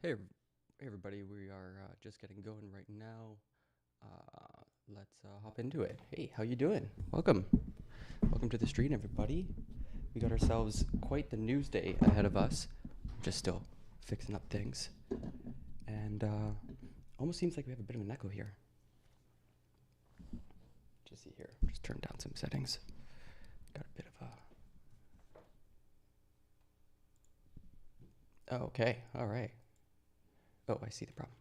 Hey everybody, we are just getting going right now. Let's hop into it. Hey, how you doing? Welcome. Welcome to the street, everybody. We got ourselves quite the news day ahead of us. Just still fixing up things. And almost seems like we have a bit of an echo here. Just see here. Just turn down some settings. Got a bit of a... Oh, okay. All right. Oh, I see the problem.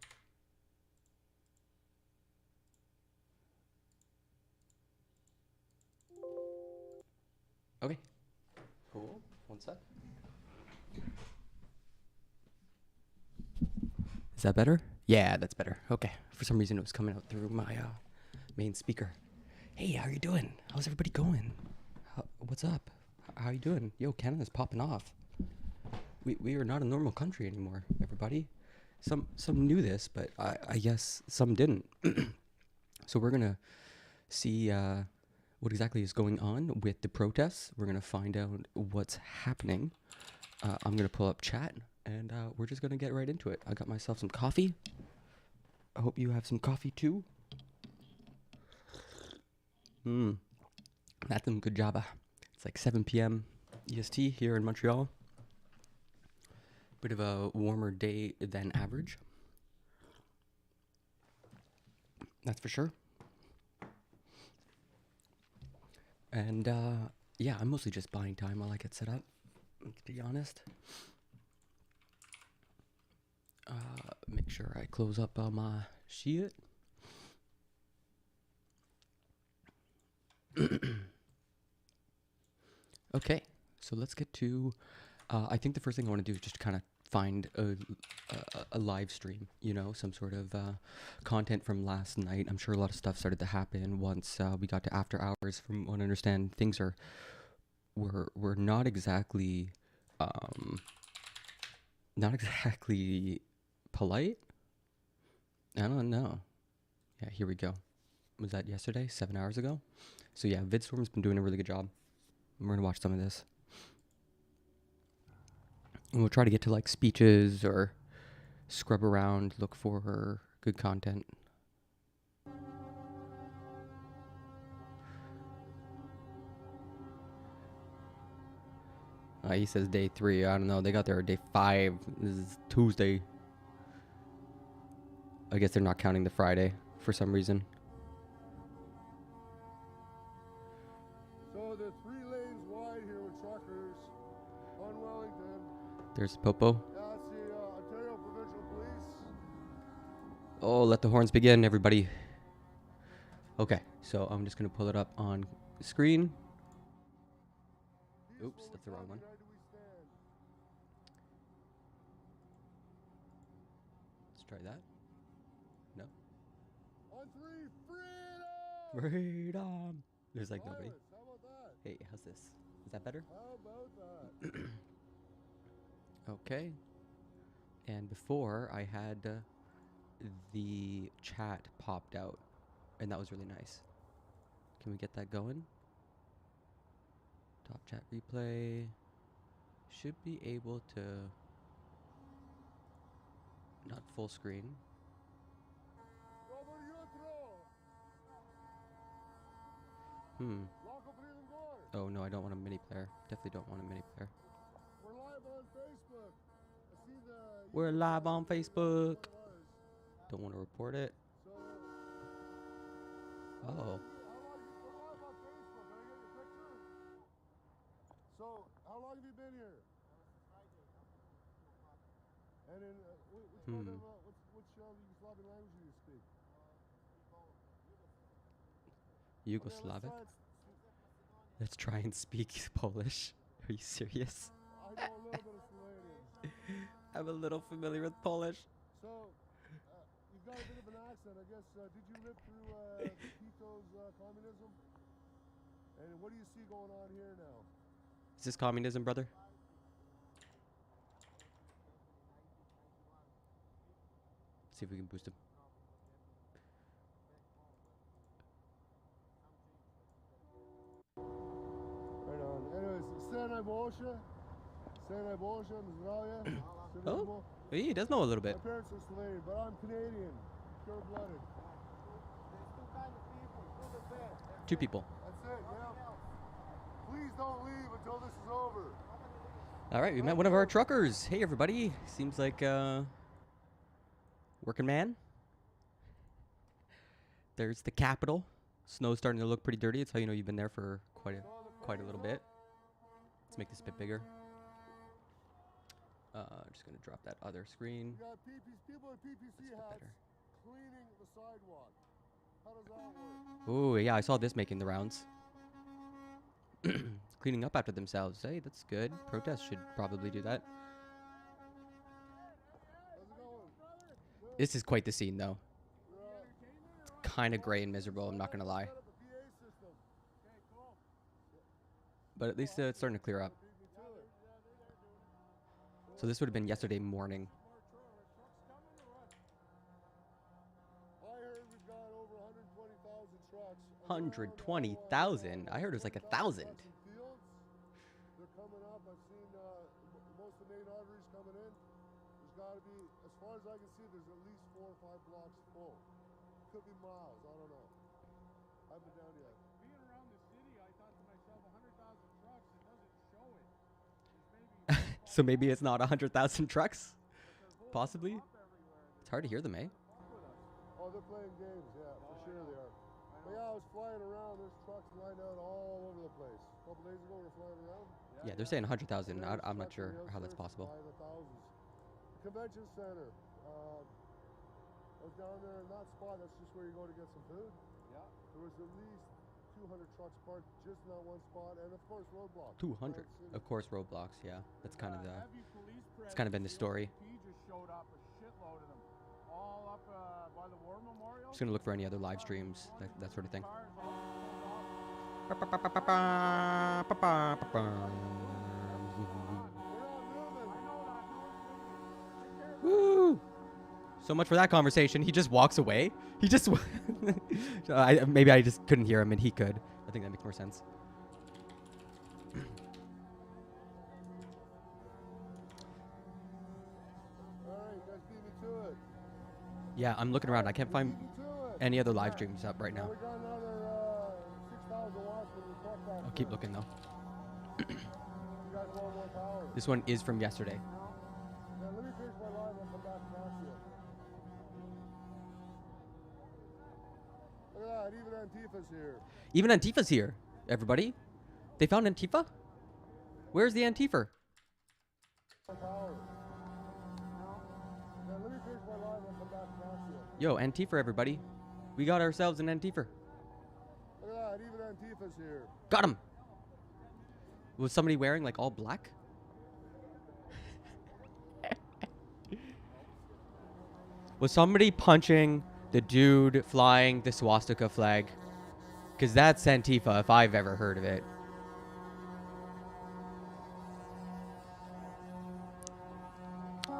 Okay. Cool. One sec. Is that better? Yeah, that's better. Okay. For some reason, it was coming out through my main speaker. Hey, how you doing? How's everybody going? What's up? How you doing? Yo, Canada's popping off. We are not a normal country anymore, everybody. Some knew this, but I guess some didn't. So we're gonna see what exactly is going on with the protests. We're gonna find out what's happening. I'm gonna pull up chat, and we're just gonna get right into it. I got myself some coffee. I hope you have some coffee too. That's some good java. It's like 7 p.m. EST here in Montreal. Bit of a warmer day than average. That's for sure. And yeah, I'm mostly just buying time while I get set up, to be honest. Make sure I close up my shit. Okay, so let's get to. I think the first thing I want to do is just kind of find a live stream, you know, some sort of content from last night. I'm sure a lot of stuff started to happen once we got to after hours. From what I understand, things were not exactly polite. I don't know. Yeah, here we go. Was that yesterday? 7 hours ago? So yeah, VidStorm's been doing a really good job. We're gonna watch some of this. And we'll try to get to like speeches or scrub around, look for good content. He says day 3. I don't know. They got there day 5. This is Tuesday. I guess they're not counting the Friday for some reason. So they're 3 lanes wide here with truckers on Wellington. There's Popo. That's the Ontario Provincial Police. Oh, let the horns begin, everybody. Okay, so I'm just going to pull it up on the screen. Oops, that's the wrong one. Let's try that. No. On 3, freedom! Freedom! There's like nobody. How about that? Hey, how's this? Is that better? How about that? Okay. And before, I had the chat popped out, and that was really nice. Can we get that going? Top chat replay. Should be able to... Not full screen. Oh no, I don't want a mini player. Definitely don't want a mini player. We're live on Facebook. I see We're live on Facebook. Don't want to report it. So, Oh. So, how long have you been here? And in which Yugoslavian language do you speak? Yugoslavic? Let's try and speak Polish. Are you serious? I know a little bit of Slovenian. I'm a little familiar with Polish. So, you've got a bit of an accent, I guess. Did you live through Tito's communism? And what do you see going on here now? Is this communism, brother? See if we can boost him. Right on. Anyways, Sena Bosha. Sena Bosha, zdravje. Oh, He does know a little bit. My parents are slave, but I'm Canadian, pure-blooded. Two people. That's it, yeah. Please don't leave until this is over. All right, we met one of our truckers. Hey, everybody. Seems like working man. There's the Capitol. Snow's starting to look pretty dirty. That's how you know you've been there for quite a little bit. Let's make this a bit bigger. I'm just gonna drop that other screen. We got people in PPC hats better. cleaning the sidewalk. How does that work? Oh yeah, I saw this making the rounds. Cleaning up after themselves. Hey, that's good. Protests should probably do that. How's it going? This is quite the scene, though. It's kind of gray and miserable. I'm not gonna lie. Set up a PA system. Okay, cool. But at least it's starting to clear up. Beat me to it. So this would have been yesterday morning. I heard we've got over 120,000 trucks. 120,000. I heard it was like 1,000. Fields, they're coming up. I've seen most of the main arteries coming in. There's got to be, as far as I can see, there's at least 4 or 5 blocks full. Could be miles. I don't know. I haven't been down yet. Being around the city, I thought to myself, 100,000 trucks, it doesn't show it. There's maybe So maybe it's not 100,000 trucks? Possibly? It's hard to hear them, eh? Oh, they're playing games, yeah, for sure they are. But yeah, I was flying around. There's trucks lined out all over the place. A couple days ago, we were flying around. Yeah, they're saying 100,000. There's I'm not trucks sure on the how that's outskirts possible. by the thousands. The convention center. I was down there in that spot. That's just where you go to get some food. Yeah. There was at least 200 trucks parked just in that one spot, and of course roadblocks. 200. Right, Of course, roadblocks. Yeah, that's kind of the. heavy police It's kind of been the story. presence. The OPP just showed up, a shitload of them, all up by the War Memorial. Just gonna look for any other live streams, that sort of thing. Cars all pulled off. Woo! So much for that conversation. He just walks away. He just. Maybe I just couldn't hear him, and he could. I think that makes more sense. All right, you guys beat me to it. Yeah, I'm looking around. I can't find Beat me to it. any other live streams up right Now now. we got another 6,000 watts from the truck factory. I'll keep looking though. You guys want more power? This one is from yesterday. Yeah, let me finish my line and come back and ask you. Look at that, even Antifa's here. Even Antifa's here, everybody. They found Antifa? Where's the Antifa? More power. Yeah, let me finish my line and come back and ask you. Yo, Antifa, everybody. We got ourselves an Antifa. Look at that, even Antifa's here. Got him. Was somebody wearing like all black? Was somebody punching the dude flying the swastika flag? Because that's Antifa if I've ever heard of it.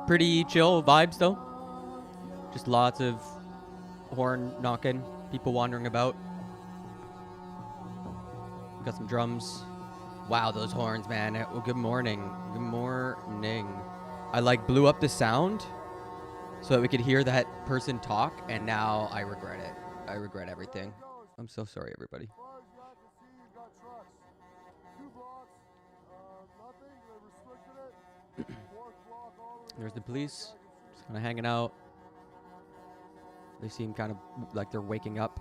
Pretty chill vibes though. Just lots of horn knocking, people wandering about. Got some drums. Wow, those horns, man. Oh, good morning. Good morning. I like blew up the sound so that we could hear that person talk, and now I regret it. I regret everything. I'm so sorry, everybody. As far as you can see, you've got trucks. 2 blocks, nothing, they restricted it. 4th block all the way There's the down police, as far as I can see. just kind of hanging out. They seem kind of like they're waking up.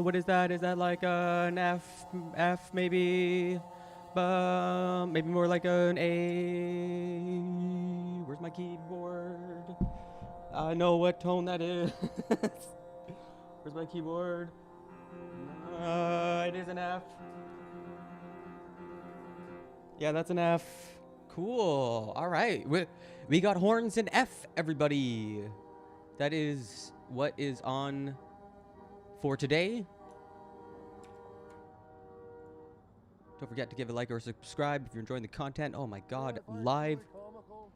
What is that? Is that like an F maybe? Maybe more like an A. Where's my keyboard? I know what tone that is. Where's my keyboard? It is an F. Yeah, that's an F. Cool. All right. We got horns and F, everybody. That is what is on for today. Don't forget to give a like or subscribe if you're enjoying the content. Oh my god, I find it live really comical.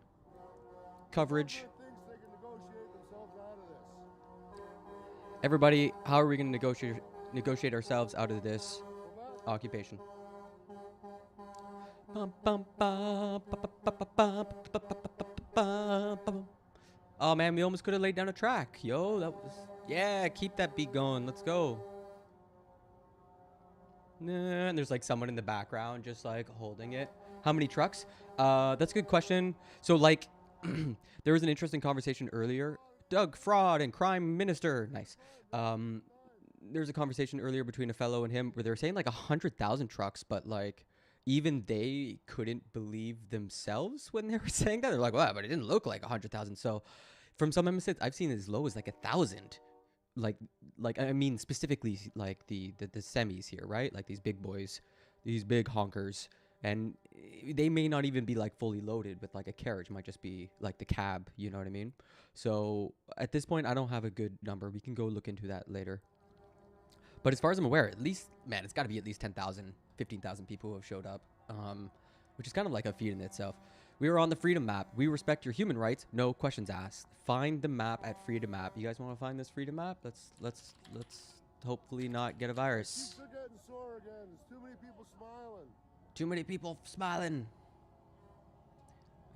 coverage. Government thinks they can negotiate themselves out of this. Everybody, how are we going to negotiate ourselves out of this Well, occupation? Bum, bum, bum, ba, ba, ba, ba, bum, ba, ba, ba, ba, ba, ba, bum. Oh man, we almost could have laid down a track. Yo, that was, yeah, keep that beat going. Let's go. Nah, and there's like someone in the background just like holding it. How many trucks? That's a good question. So like, there was an interesting conversation earlier. Doug, fraud and crime minister. Nice. There's a conversation earlier between a fellow and him where they were saying like 100,000 trucks, but like even they couldn't believe themselves when they were saying that. They're like, wow, but it didn't look like 100,000. So from some estimates, I've seen as low as like 1,000. Like I mean specifically like the semis here, right? Like these big boys, these big honkers, and they may not even be like fully loaded with like a carriage. It might just be like the cab, you know what I mean? So at this point, I don't have a good number. We can go look into that later. But as far as I'm aware, at least, man, it's got to be at least 10,000, 15,000 people who have showed up, which is kind of like a feat in itself. We are on the Freedom Map. We respect your human rights. No questions asked. Find the map at Freedom Map. You guys want to find this Freedom Map? Let's hopefully not get a virus. Cheeks are getting sore again. There's too many people smiling. Too many people smiling.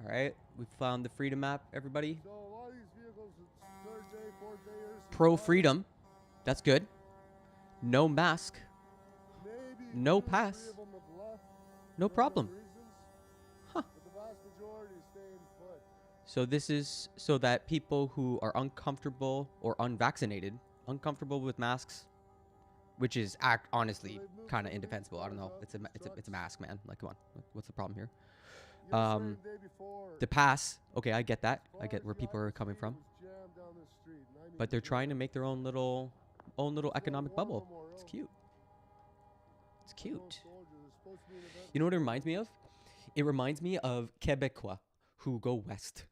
All right, we found the Freedom Map, everybody. So a lot of these vehicles, it's third day, fourth day. Pro freedom. That's good. No mask. Maybe No 2 or 3 pass. of them have left No for problem. other reasons, Huh. but the vast majority is staying put. So this is so that people who are uncomfortable or unvaccinated, uncomfortable with masks, which is honestly kind of indefensible. I don't know. It's a mask, man. Like, come on. What's the problem here? You know, starting the day before, The pass. Okay, I get that. I cars get where people are coming from. was jammed down this street, and I mean But they're jammed. trying to make their own little economic War bubble. Memorial. It's cute. It's I know cute. soldiers, there's supposed to be an event You know what it reminds me of? It reminds me of Quebecois who go west.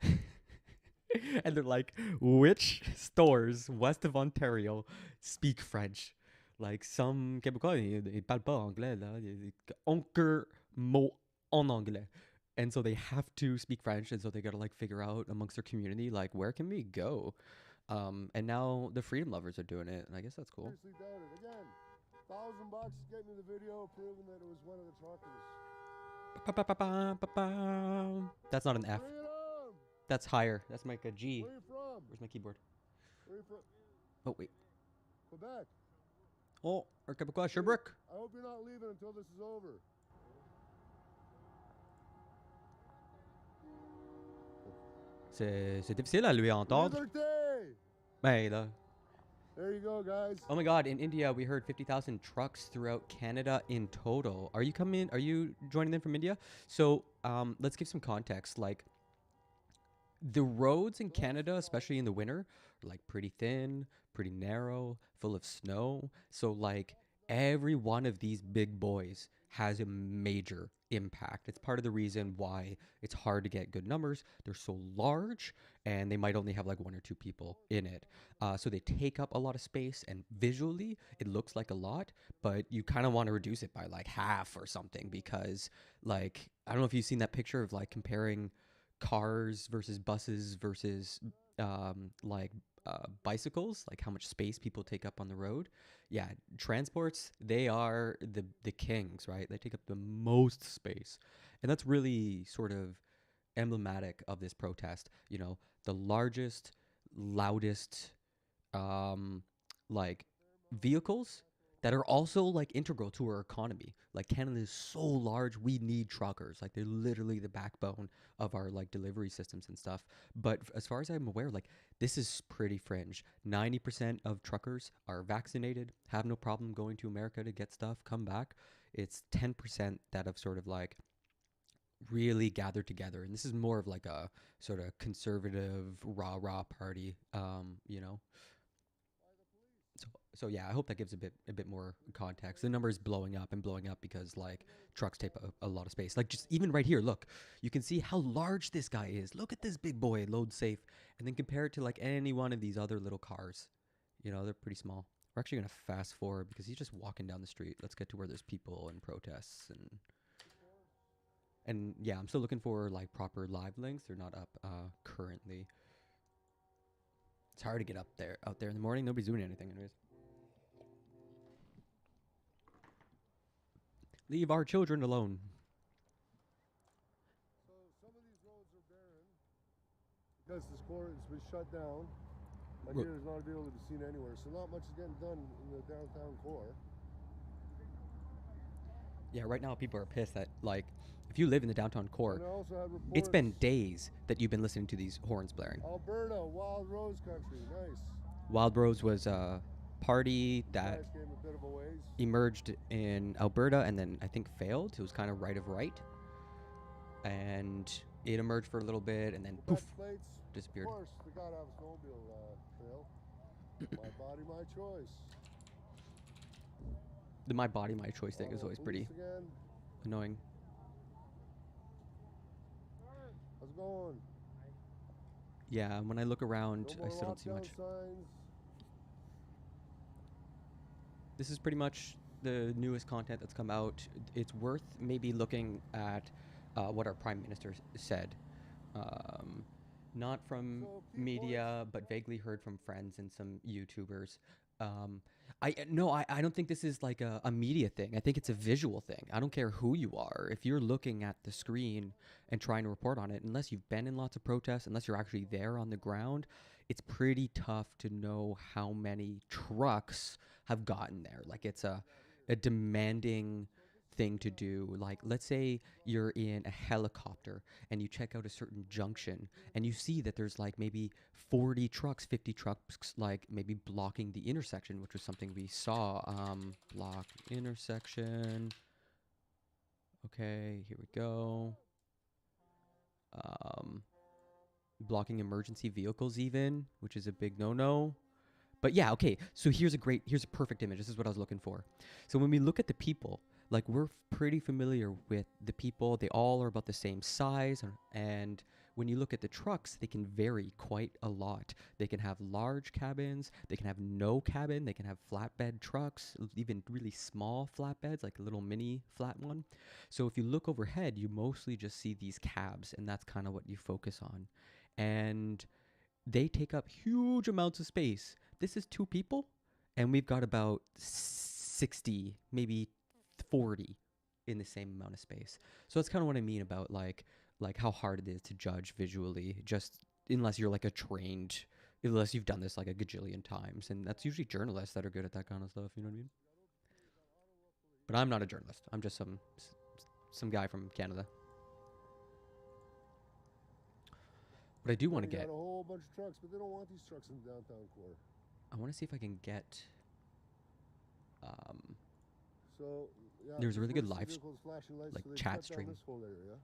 And they're like, which stores west of Ontario speak French? Like some Québécois, ils parlent pas anglais là. Onker mot en anglais. And so they have to speak French, and so they gotta like figure out amongst their community like where can we go? And now the freedom lovers are doing it, and I guess that's cool. seriously doubted. Again, $1,000 getting to the video proving that it was one of the truckers. That's not an F. Bring it on! That's higher. That's like a G. Where you from? Where's my keyboard? Where you from? Oh wait. Quebec. Oh, or Quebecois, Sherbrooke. I hope you're not leaving until this is over. C'est difficile à lui entendre. Liberté! Hey, là. There you go, guys. Oh my God! In India, we heard 50,000 trucks throughout Canada in total. Are you coming? Are you joining in from India? So, let's give some context. Like, the roads in Canada, especially in the winter, are like pretty thin, pretty narrow, full of snow. So, like, every one of these big boys has a major impact. It's part of the reason why it's hard to get good numbers. They're so large, and they might only have like 1 or 2 people in it. So they take up a lot of space, and visually it looks like a lot, but you kind of want to reduce it by like half or something, because like, I don't know if you've seen that picture of like comparing cars versus buses versus bicycles, like how much space people take up on the road. Yeah, transports, they are the kings, right? They take up the most space. And that's really sort of emblematic of this protest. You know, the largest, loudest like vehicles that are also like integral to our economy. Like, Canada is so large, we need truckers. Like, they're literally the backbone of our like delivery systems and stuff. But as far as I'm aware, like, this is pretty fringe. 90% of truckers are vaccinated, have no problem going to America to get stuff, come back. It's 10% that have sort of like really gathered together, and this is more of like a sort of conservative rah party, you know. So yeah, I hope that gives a bit more context. The number is blowing up because like trucks take a lot of space. Like, just even right here, look, you can see how large this guy is. Look at this big boy, load safe, and then compare it to like any one of these other little cars. You know, they're pretty small. We're actually gonna fast forward because he's just walking down the street. Let's get to where there's people and protests and yeah, I'm still looking for like proper live links. They're not up currently. It's hard to get out there in the morning. Nobody's doing anything anyways. Leave our children alone. some of these roads are barren because this core has been shut down. And Ro- here is not able to be seen anywhere. So not much is getting done in the downtown core. Yeah, right now people are pissed that, like, if you live in the downtown core, And I also had reports. it's been days that you've been listening to these horns blaring. Alberta, Wild Rose Country, nice. Wild Rose was a party that Guys came a bit of a ways. emerged in Alberta and then I think failed. It was kind of right of right. And it emerged for a little bit and then poof, Plates, disappeared. Of course, they gotta have a snowmobile trail. My body, my choice. The my body, my choice thing is always pretty Police again. annoying. How's it going? Yeah, when I look around, No I more still don't see lockdown much. signs. This is pretty much the newest content that's come out. It's worth maybe looking at what our prime minister said. Not from So, key media, but vaguely heard from friends and some YouTubers. I don't think this is like a media thing. I think it's a visual thing. I don't care who you are. If you're looking at the screen and trying to report on it, unless you've been in lots of protests, unless you're actually there on the ground, it's pretty tough to know how many trucks have gotten there. Like, it's a demanding thing to do. Like, let's say you're in a helicopter and you check out a certain junction and you see that there's like maybe 40 trucks, 50 trucks, like maybe blocking the intersection, which was something we saw. Block intersection. Okay, here we go. Blocking emergency vehicles even, which is a big no-no. But yeah, okay, so here's a perfect image. This is what I was looking for. So when we look at the people, like, we're pretty familiar with the people. They all are about the same size. And when you look at the trucks, they can vary quite a lot. They can have large cabins. They can have no cabin. They can have flatbed trucks, even really small flatbeds, like a little mini flat one. So if you look overhead, you mostly just see these cabs, and that's kind of what you focus on. And they take up huge amounts of space. This is 2 people, and we've got about 60, maybe 40 in the same amount of space. So that's kind of what I mean about like how hard it is to judge visually, just unless you're like unless you've done this like a gajillion times. And that's usually journalists that are good at that kind of stuff, you know what I mean? But I'm not a journalist. I'm just some guy from Canada. But I do want to Got get, a whole bunch of trucks, but they don't want these trucks in the downtown core. I want to see if I can get, So yeah, There's a really good live vehicles, flashing lights, like so they chat shut down stream. This whole area.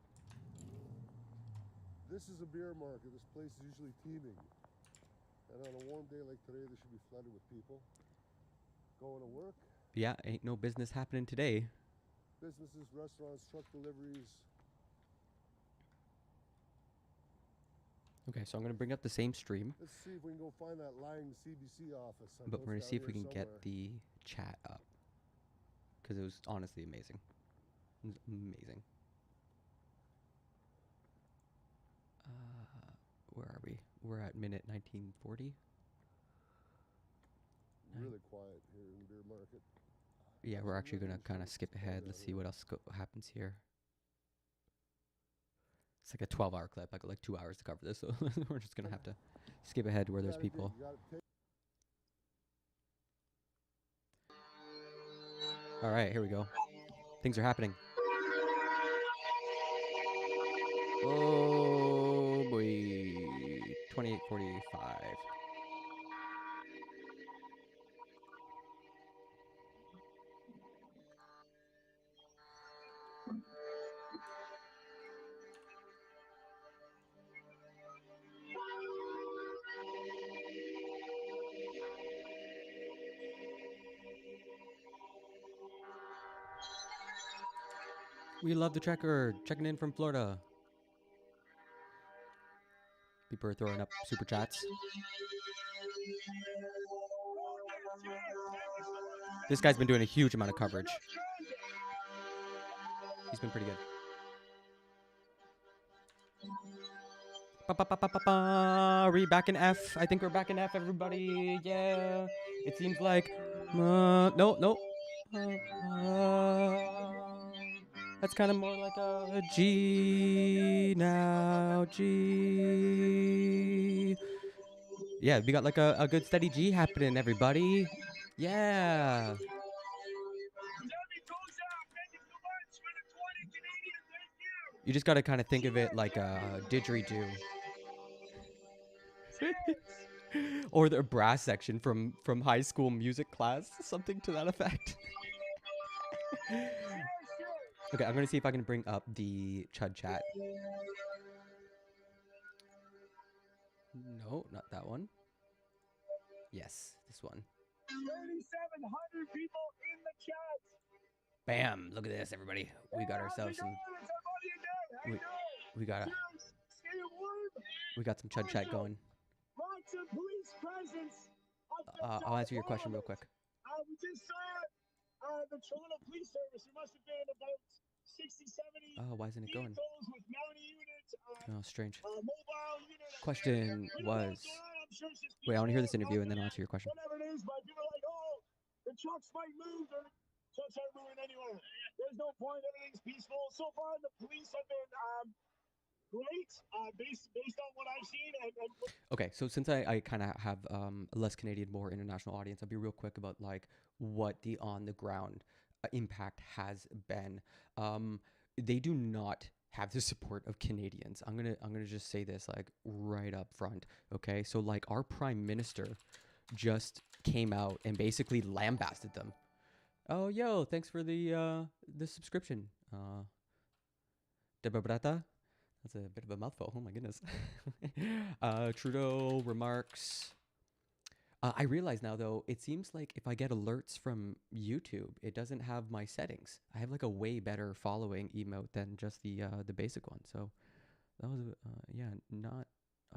This is a beer market. This place is usually teeming, and on a warm day like today, they should be flooded with people going to work. Yeah, ain't no business happening today. Businesses, restaurants, truck deliveries. Okay, so I'm going to bring up the same stream, Let's see if we can go find that lying CBC office. I know but we're going it's to see down if we here can somewhere. get the chat up. Because it was honestly amazing. It was amazing. Where are we? We're at minute 1940. Really quiet here in the beer market. Yeah, we're actually going to kind of skip ahead. Let's see what else happens here. It's like a 12-hour clip. I got like 2 hours to cover this, so we're just going to have to skip ahead to where there's people. All right, here we go. Things are happening. Oh boy. 28:45. We love the tracker. Checking in from Florida. People are throwing up super chats. This guy's been doing a huge amount of coverage. He's been pretty good. Are we back in F? I think we're back in F, everybody. Yeah. It seems like... no. That's kind of more like a G now. G. Yeah, we got like a good steady G happening, everybody. Yeah. You just got to kind of think of it like a didgeridoo. Or the brass section from high school music class, something to that effect. Okay, I'm going to see if I can bring up the Chud chat. No, not that one. Yes, this one. 3,700 people in the chat. Bam! Look at this, everybody. We got ourselves some. We got some Chud chat going. Lots of police presence. I'll answer your question real quick. We just saw the Toronto Police Service. There must have been about 60, 70 Oh, why isn't it going? vehicles with mounted units. Oh, strange. Mobile unit. Question was. Wait, I want to hear this interview and then I'll answer your question. Whatever it is, but people are like, oh, the trucks might move. The trucks aren't moving anywhere. There's no point. Everything's peaceful. So far, the police have been great, based on what I've seen. Okay, so since I kind of have a less Canadian, more international audience, I'll be real quick about like what the on the ground impact has been. They do not have the support of Canadians. I'm gonna just say this like right up front. Okay, so like our prime minister just came out and basically lambasted them. Oh, yo, thanks for the subscription. Deborah Brata. That's a bit of a mouthful. Oh my goodness. Trudeau remarks. I realize now though, it seems like if I get alerts from YouTube, it doesn't have my settings. I have like a way better following emote than just the basic one. So that was yeah, not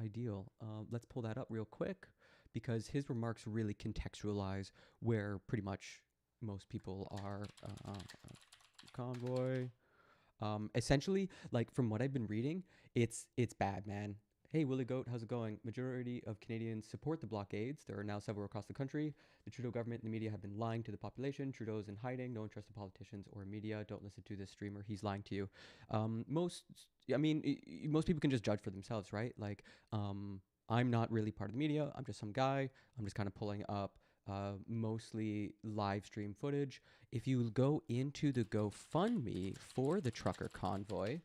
ideal. Let's pull that up real quick because his remarks really contextualize where pretty much most people are. Convoy. Essentially, like from what I've been reading, it's bad, man. Hey, Willie Goat, how's it going? Majority of Canadians support the blockades. There are now several across the country. The Trudeau government and the media have been lying to the population. Trudeau's in hiding. No one trusts the politicians or media. Don't listen to this streamer. He's lying to you. Most people can just judge for themselves, right? Like, I'm not really part of the media. I'm just some guy. I'm just kind of pulling up mostly live stream footage. If you go into the GoFundMe for the trucker convoy,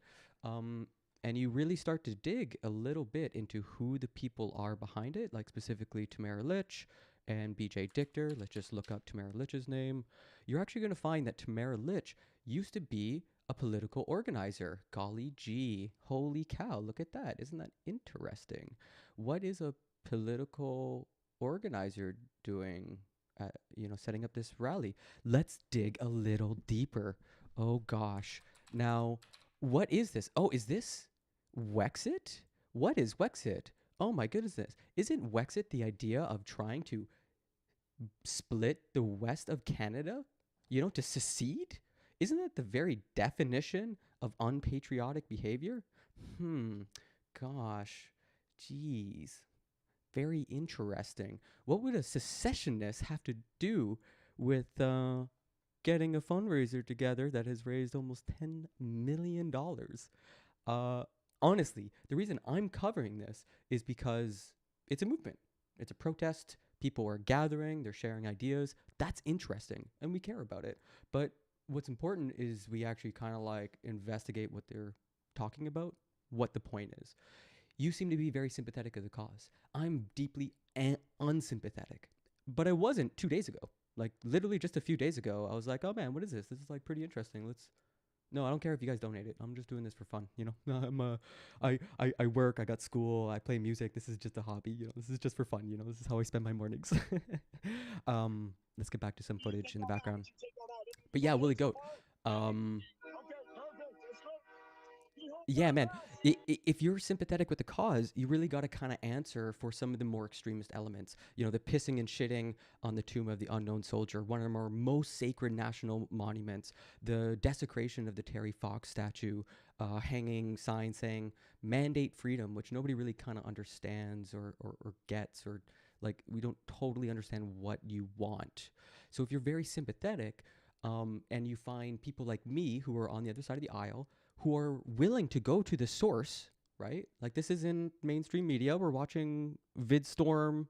and you really start to dig a little bit into who the people are behind it, like specifically Tamara Lich and BJ Dichter. Let's just look up Tamara Lich's name. You're actually going to find that Tamara Lich used to be a political organizer. Golly gee, holy cow, look at that. Isn't that interesting? What is a political organizer doing at, setting up this rally? Let's dig a little deeper. Oh gosh. Now, what is this? Oh, is this Wexit? What is Wexit? Oh my goodness. Isn't Wexit the idea of trying to split the west of Canada? To secede? Isn't that the very definition of unpatriotic behavior? Gosh. Jeez. Very interesting. What would a secessionist have to do with getting a fundraiser together that has raised almost $10 million? Honestly, the reason I'm covering this is because it's a movement. It's a protest. People are gathering. They're sharing ideas. That's interesting, and we care about it. But what's important is we actually kind of like investigate what they're talking about, what the point is. You seem to be very sympathetic of the cause. I'm deeply unsympathetic. But I wasn't 2 days ago. Like literally just a few days ago, I was like, oh man, what is this? This is like pretty interesting. No, I don't care if you guys donate it. I'm just doing this for fun, I work, I got school, I play music. This is just a hobby, This is just for fun, This is how I spend my mornings. Let's get back to some footage in the background. But yeah, Willie Goat. Yeah, man. If you're sympathetic with the cause, you really got to kind of answer for some of the more extremist elements. The pissing and shitting on the tomb of the unknown soldier, one of our most sacred national monuments, the desecration of the Terry Fox statue, hanging signs saying mandate freedom, which nobody really kind of understands or gets, or like we don't totally understand what you want. So if you're very sympathetic and you find people like me who are on the other side of the aisle, who are willing to go to the source, right? Like this isn't mainstream media. We're watching VidStorm.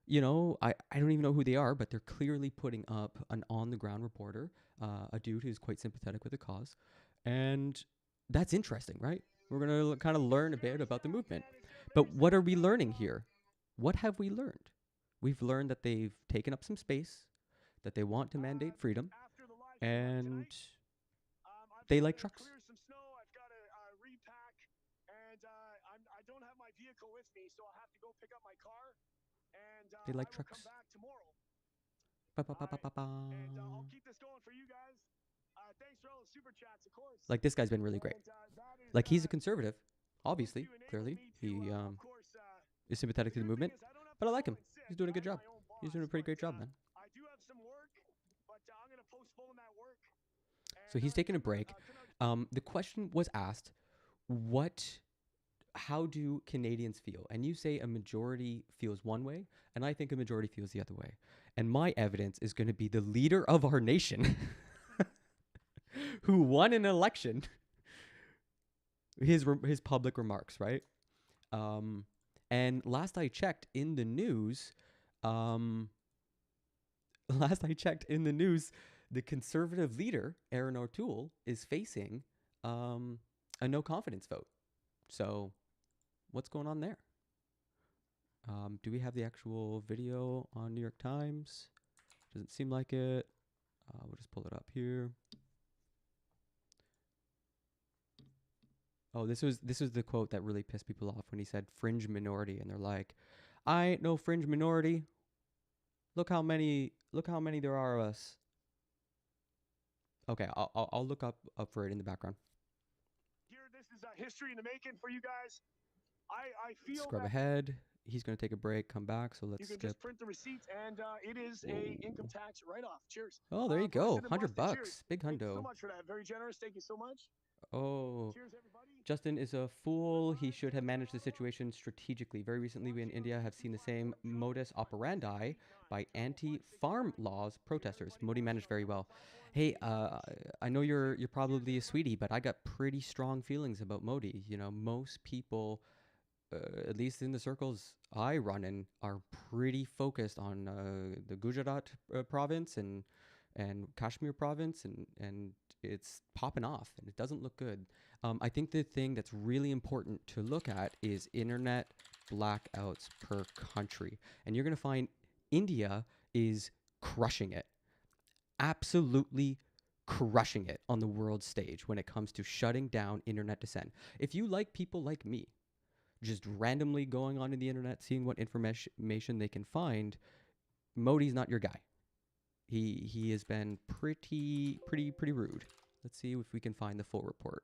You know, I don't even know who they are, but they're clearly putting up an on-the-ground reporter, a dude who's quite sympathetic with the cause. And that's interesting, right? We're going to kind of learn a bit about the movement. But what are we learning here? What have we learned? We've learned that they've taken up some space, that they want to mandate freedom, and they like trucks. Clear some snow. I've got to repack, and I don't have my vehicle with me, so I'll have to go pick up my car. And They like I will trucks. come back tomorrow. Ba-ba-ba-ba-ba. And I'll keep this going for you guys. Thanks for all the super chats, of course. Like this guy's been really great. And, Like he's a conservative, obviously, you clearly. enabled me He to, of course, is sympathetic to the good thing movement, is I don't have but I to like call him. in sick. He's doing a good I'm job. my own He's doing a boss, pretty great but, job, man. I do have some work, but I'm going to postpone that work. So he's taking a break. The question was asked, how do Canadians feel? And you say a majority feels one way, and I think a majority feels the other way. And my evidence is going to be the leader of our nation who won an election, his public remarks, right? And last I checked in the news, the Conservative leader, Erin O'Toole, is facing a no confidence vote. So what's going on there? Do we have the actual video on New York Times? Doesn't seem like it. We'll just pull it up here. Oh, this was the quote that really pissed people off when he said fringe minority, and they're like, I ain't no fringe minority. Look how many there are of us. Okay, I'll look up for it in the background. Here, this is history in the making for you guys. I feel Scrub that ahead. He's going to take a break, come back, so let's you can skip. just print the receipts, and it is a income tax write-off. Cheers. Oh, there you go. Busted and busted. $100. Cheers. Big Thank you so hundo. much for that. Very generous. Thank you so much. Oh, Cheers, everybody. Justin is a fool. He should have managed the situation strategically. Very recently, we in India have seen the same modus operandi by anti-farm laws protesters. Modi managed very well. Hey, I know you're probably a sweetie, but I got pretty strong feelings about Modi. You know, most people, at least in the circles I run in, are pretty focused on the Gujarat province and Kashmir province, and it's popping off, and it doesn't look good. I think the thing that's really important to look at is internet blackouts per country. And you're going to find India is crushing it. Absolutely crushing it on the world stage when it comes to shutting down internet descent. If you like people like me, just randomly going onto the internet, seeing what information they can find, Modi's not your guy. He has been pretty rude. Let's see if we can find the full report.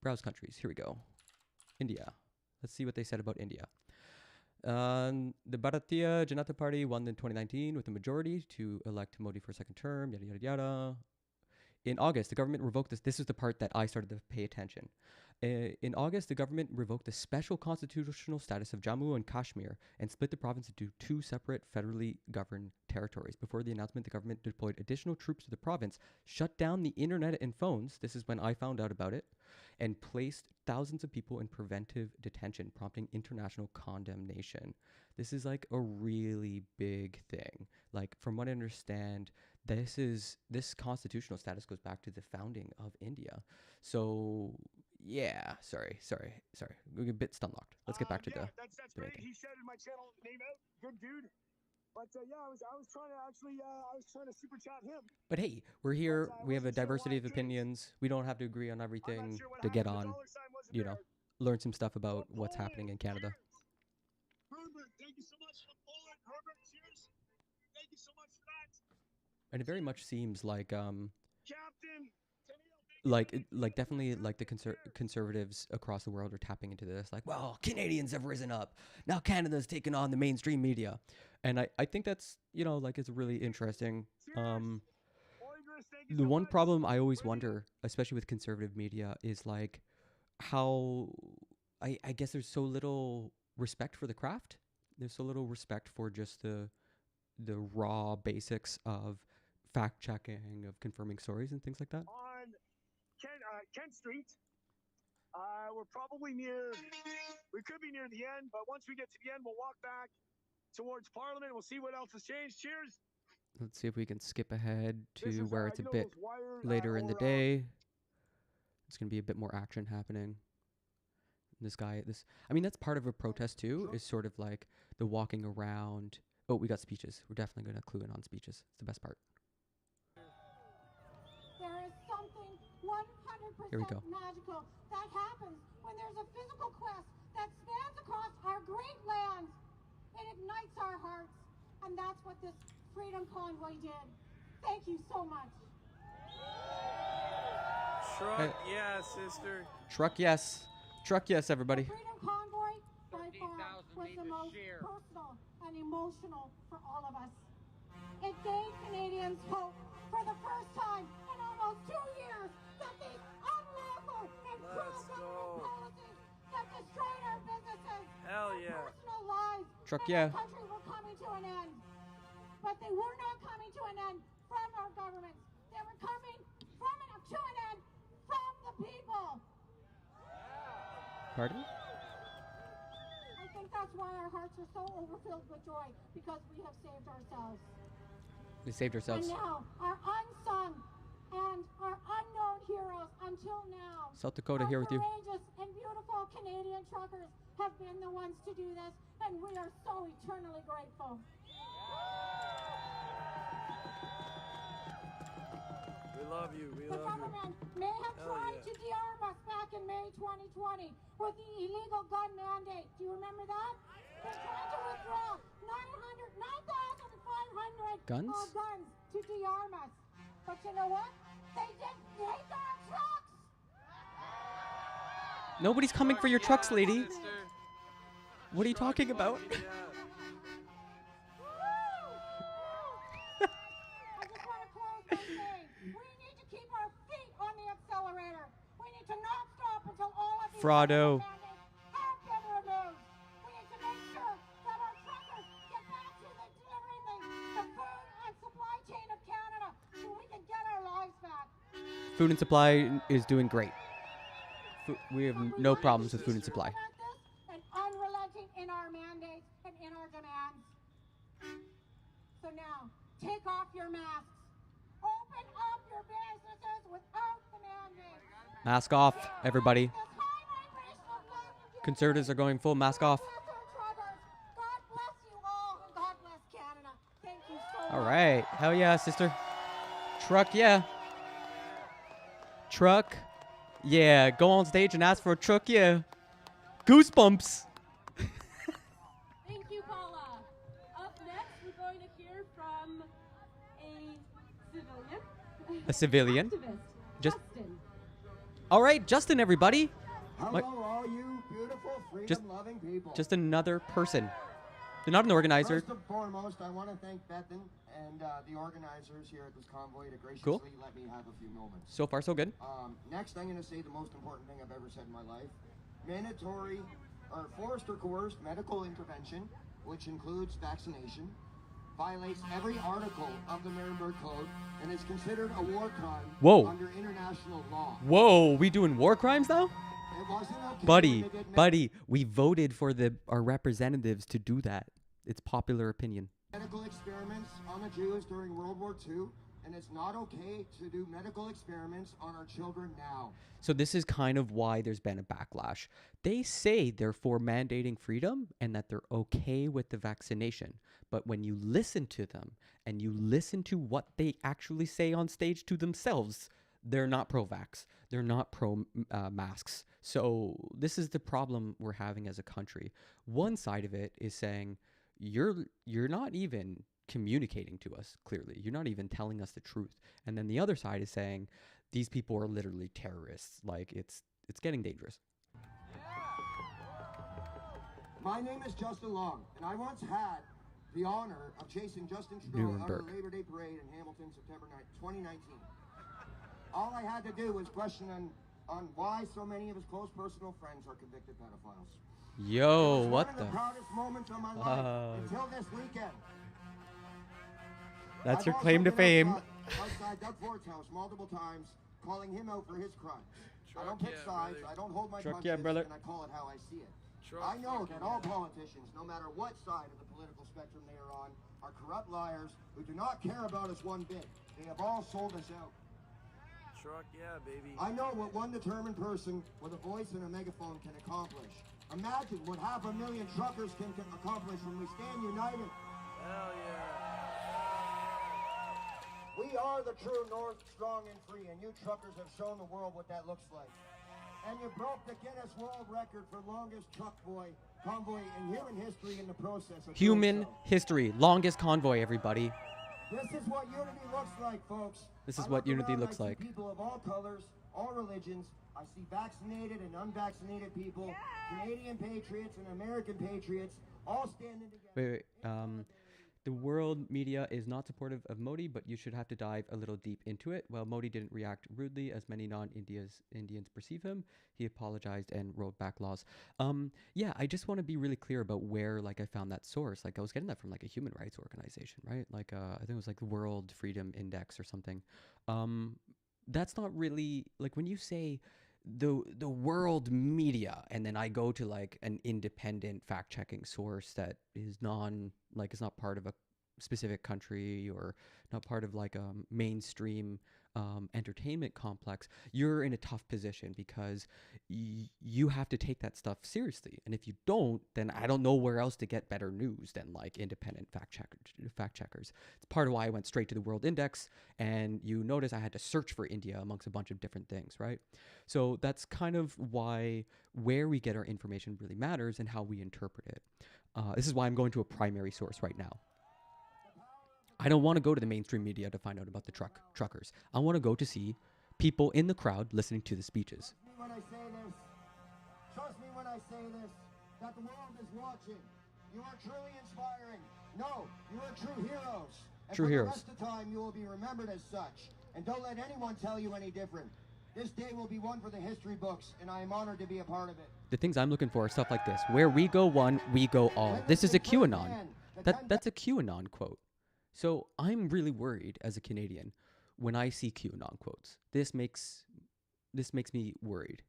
Browse countries. Here we go. India. Let's see what they said about India. The Bharatiya Janata Party won in 2019 with a majority to elect Modi for a second term. Yada yada yada. In August, the government revoked this. This is the part that I started to pay attention. In August, the government revoked the special constitutional status of Jammu and Kashmir and split the province into two separate federally governed territories. Before the announcement, the government deployed additional troops to the province, shut down the internet and phones. This is when I found out about it, and placed thousands of people in preventive detention, prompting international condemnation. This is like a really big thing. Like, from what I understand, this constitutional status goes back to the founding of India. So yeah, sorry. We're a bit stunlocked. Let's get back to that's the great. thing. He shouted my channel name out. Good dude. But yeah, I was trying to actually I was trying to super chat him. But hey, we're here. But, We have a wasn't sure diversity why of it couldn't. opinions. We don't have to agree on I'm not everything sure what to get happened. The on. dollar sign wasn't You know, there. learn some stuff about From what's happening in Poland, Canada. cheers. Herbert, thank you so much for Poland. Herbert, cheers. Thank you so much for that. And it very much seems like Captain. like definitely like the conservatives across the world are tapping into this, like, well, Canadians have risen up, now Canada's taken on the mainstream media. And I think that's, you know, like, it's really interesting. The one problem I always wonder, especially with conservative media, is like how I guess there's so little respect for the craft. There's so little respect for just the raw basics of fact checking, of confirming stories and things like that. at Kent Street. We're probably near, we could be near the end, but once we get to the end, we'll walk back towards Parliament. We'll see what else has changed. Cheers. Let's see if we can skip ahead This to is, where it's a you know, bit those wire, later in the or, day. It's going to be a bit more action happening. This guy, I mean, that's part of a protest too, is sort of like the walking around. Oh, we got speeches. We're definitely going to clue in on speeches. It's the best part. There is something 100% Here we go. magical that happens when there's a physical quest that spans across our great land. It ignites our hearts, and that's what this Freedom Convoy did. Thank you so much. Truck, yeah, sister. Truck, yes. Truck, yes, everybody. The Freedom Convoy, by far, was the most personal and emotional for all of us. It gave Canadians hope for the first time in almost 2 years that these unlawful and cruel government policies that destroyed our businesses, Hell our yeah. personal lives, Truck, and yeah. our country were coming to an end. But they were not coming to an end from our governments. They were coming to an end from the people. Pardon? I think that's why our hearts are so overfilled with joy, because we have saved ourselves. We saved ourselves. And now, our unsung and our unknown heroes until now, South Dakota our here with you. courageous and beautiful Canadian truckers have been the ones to do this, and we are so eternally grateful. We love you. We The love you. government may have Hell tried yeah. to de-arm us back in May 2020 with the illegal gun mandate. Do you remember that? They tried to withdraw 9,500 Guns? guns to de-arm us. But you know what? They didn't take our trucks. Nobody's coming for your Yeah, trucks, lady. sister. What are you Truck, talking about? yeah. I just want to close by saying we need to keep our feet on the accelerator. We need to not stop until all of these Fraudo. mandates have been removed. We need to make sure that our truckers get back to delivering the food and supply chain of Canada so we can get our lives back. Food and supply is doing great. We have But we no want to problems with be food and supply. relentless and unrelenting in our mandates and in our demands. So now, take off your masks. Open up your businesses without the mandate. Mask off, everybody. This high vibration of love and unity. Conservatives are going full mask off. God bless our truckers. God bless you all, and God bless Canada. Thank you so much. All right. Hell yeah, sister. Truck, yeah. Truck, yeah. Go on stage and ask for a truck, yeah. Goosebumps. Thank you, Paula. Up next, we're going to hear from a civilian. A civilian. Activist, Just- Justin. All right, Justin, everybody. Hello, What? all you beautiful, freedom-loving people. Just another person. They're not an organizer. First and foremost, I want to thank Bethan and the organizers here at this convoy to graciously Cool. let me have a few moments. So far, so good. Next, I'm going to say the most important thing I've ever said in my life. Mandatory, or forced or coerced medical intervention, which includes vaccination, violates every article of the Nuremberg Code and is considered a war crime Whoa. under international law. Whoa, we doing war crimes now? It wasn't okay Buddy, when they did buddy, we voted for our representatives to do that. It's popular opinion. medical experiments on the Jews during World War II, and it's not okay to do medical experiments on our children now. So this is kind of why there's been a backlash. They say they're for mandating freedom and that they're okay with the vaccination. But when you listen to them and you listen to what they actually say on stage to themselves, they're not pro-vax. They're not pro-masks. So this is the problem we're having as a country. One side of it is saying, you're not even communicating to us clearly. You're not even telling us the truth. And then the other side is saying, these people are literally terrorists. Like, it's getting dangerous. My name is Justin Long, and I once had the honor of chasing Justin Trudeau out of Nuremberg. the Labor Day Parade in Hamilton, September 9th, 2019. All I had to do was question on why so many of his close personal friends are convicted pedophiles. Yo, It was what one the? of the proudest moments of my life Fuck. until this weekend. That's I've your also claim to been fame. outside Doug Ford's house multiple times, calling him out for his crimes. I don't pick sides. brother. I don't hold my Truck punches, yeah, brother. and I call it how I see it. Truck I know fucking that all yeah. politicians, no matter what side of the political spectrum they are on, are corrupt liars who do not care about us one bit. They have all sold us out. Truck, yeah, baby. I know what one determined person with a voice and a megaphone can accomplish. Imagine what 500,000 truckers can accomplish when we stand united. Hell yeah. We are the true North, strong and free, and you truckers have shown the world what that looks like. And you broke the Guinness World Record for longest convoy in human history in the process of Human doing so. history, longest convoy, everybody. This is what unity looks like, folks. This is I what look unity around, looks I see like. people of all colors, all religions. I see vaccinated and unvaccinated people, Canadian patriots and American patriots, all standing together. Wait. The world media is not supportive of Modi, but you should have to dive a little deep into it. While Modi didn't react rudely as many Indians perceive him, he apologized and rolled back laws. Yeah, I just want to be really clear about where like I found that source. Like I was getting that from like a human rights organization, right? Like I think it was like the World Freedom Index or something. That's not really like when you say the world media and then I go to like an independent fact checking source that is it's not part of a specific country or not part of like a mainstream entertainment complex, you're in a tough position because you have to take that stuff seriously. And if you don't, then I don't know where else to get better news than like independent fact checkers. It's part of why I went straight to the World Index, and you notice I had to search for India amongst a bunch of different things, right? So that's kind of why where we get our information really matters and how we interpret it. This is why I'm going to a primary source right now. I don't want to go to the mainstream media to find out about the truckers. I want to go to see people in the crowd listening to the speeches. Trust me when I say this, that the world is watching. You are truly inspiring. No, you are true heroes. And True for heroes. the rest of the time, you will be remembered as such. And don't let anyone tell you any different. This day will be one for the history books, and I am honored to be a part of it. The things I'm looking for are stuff like this. Where we go one, we go all. This is a QAnon. That's a QAnon quote. So I'm really worried as a Canadian when I see QAnon quotes. This makes me worried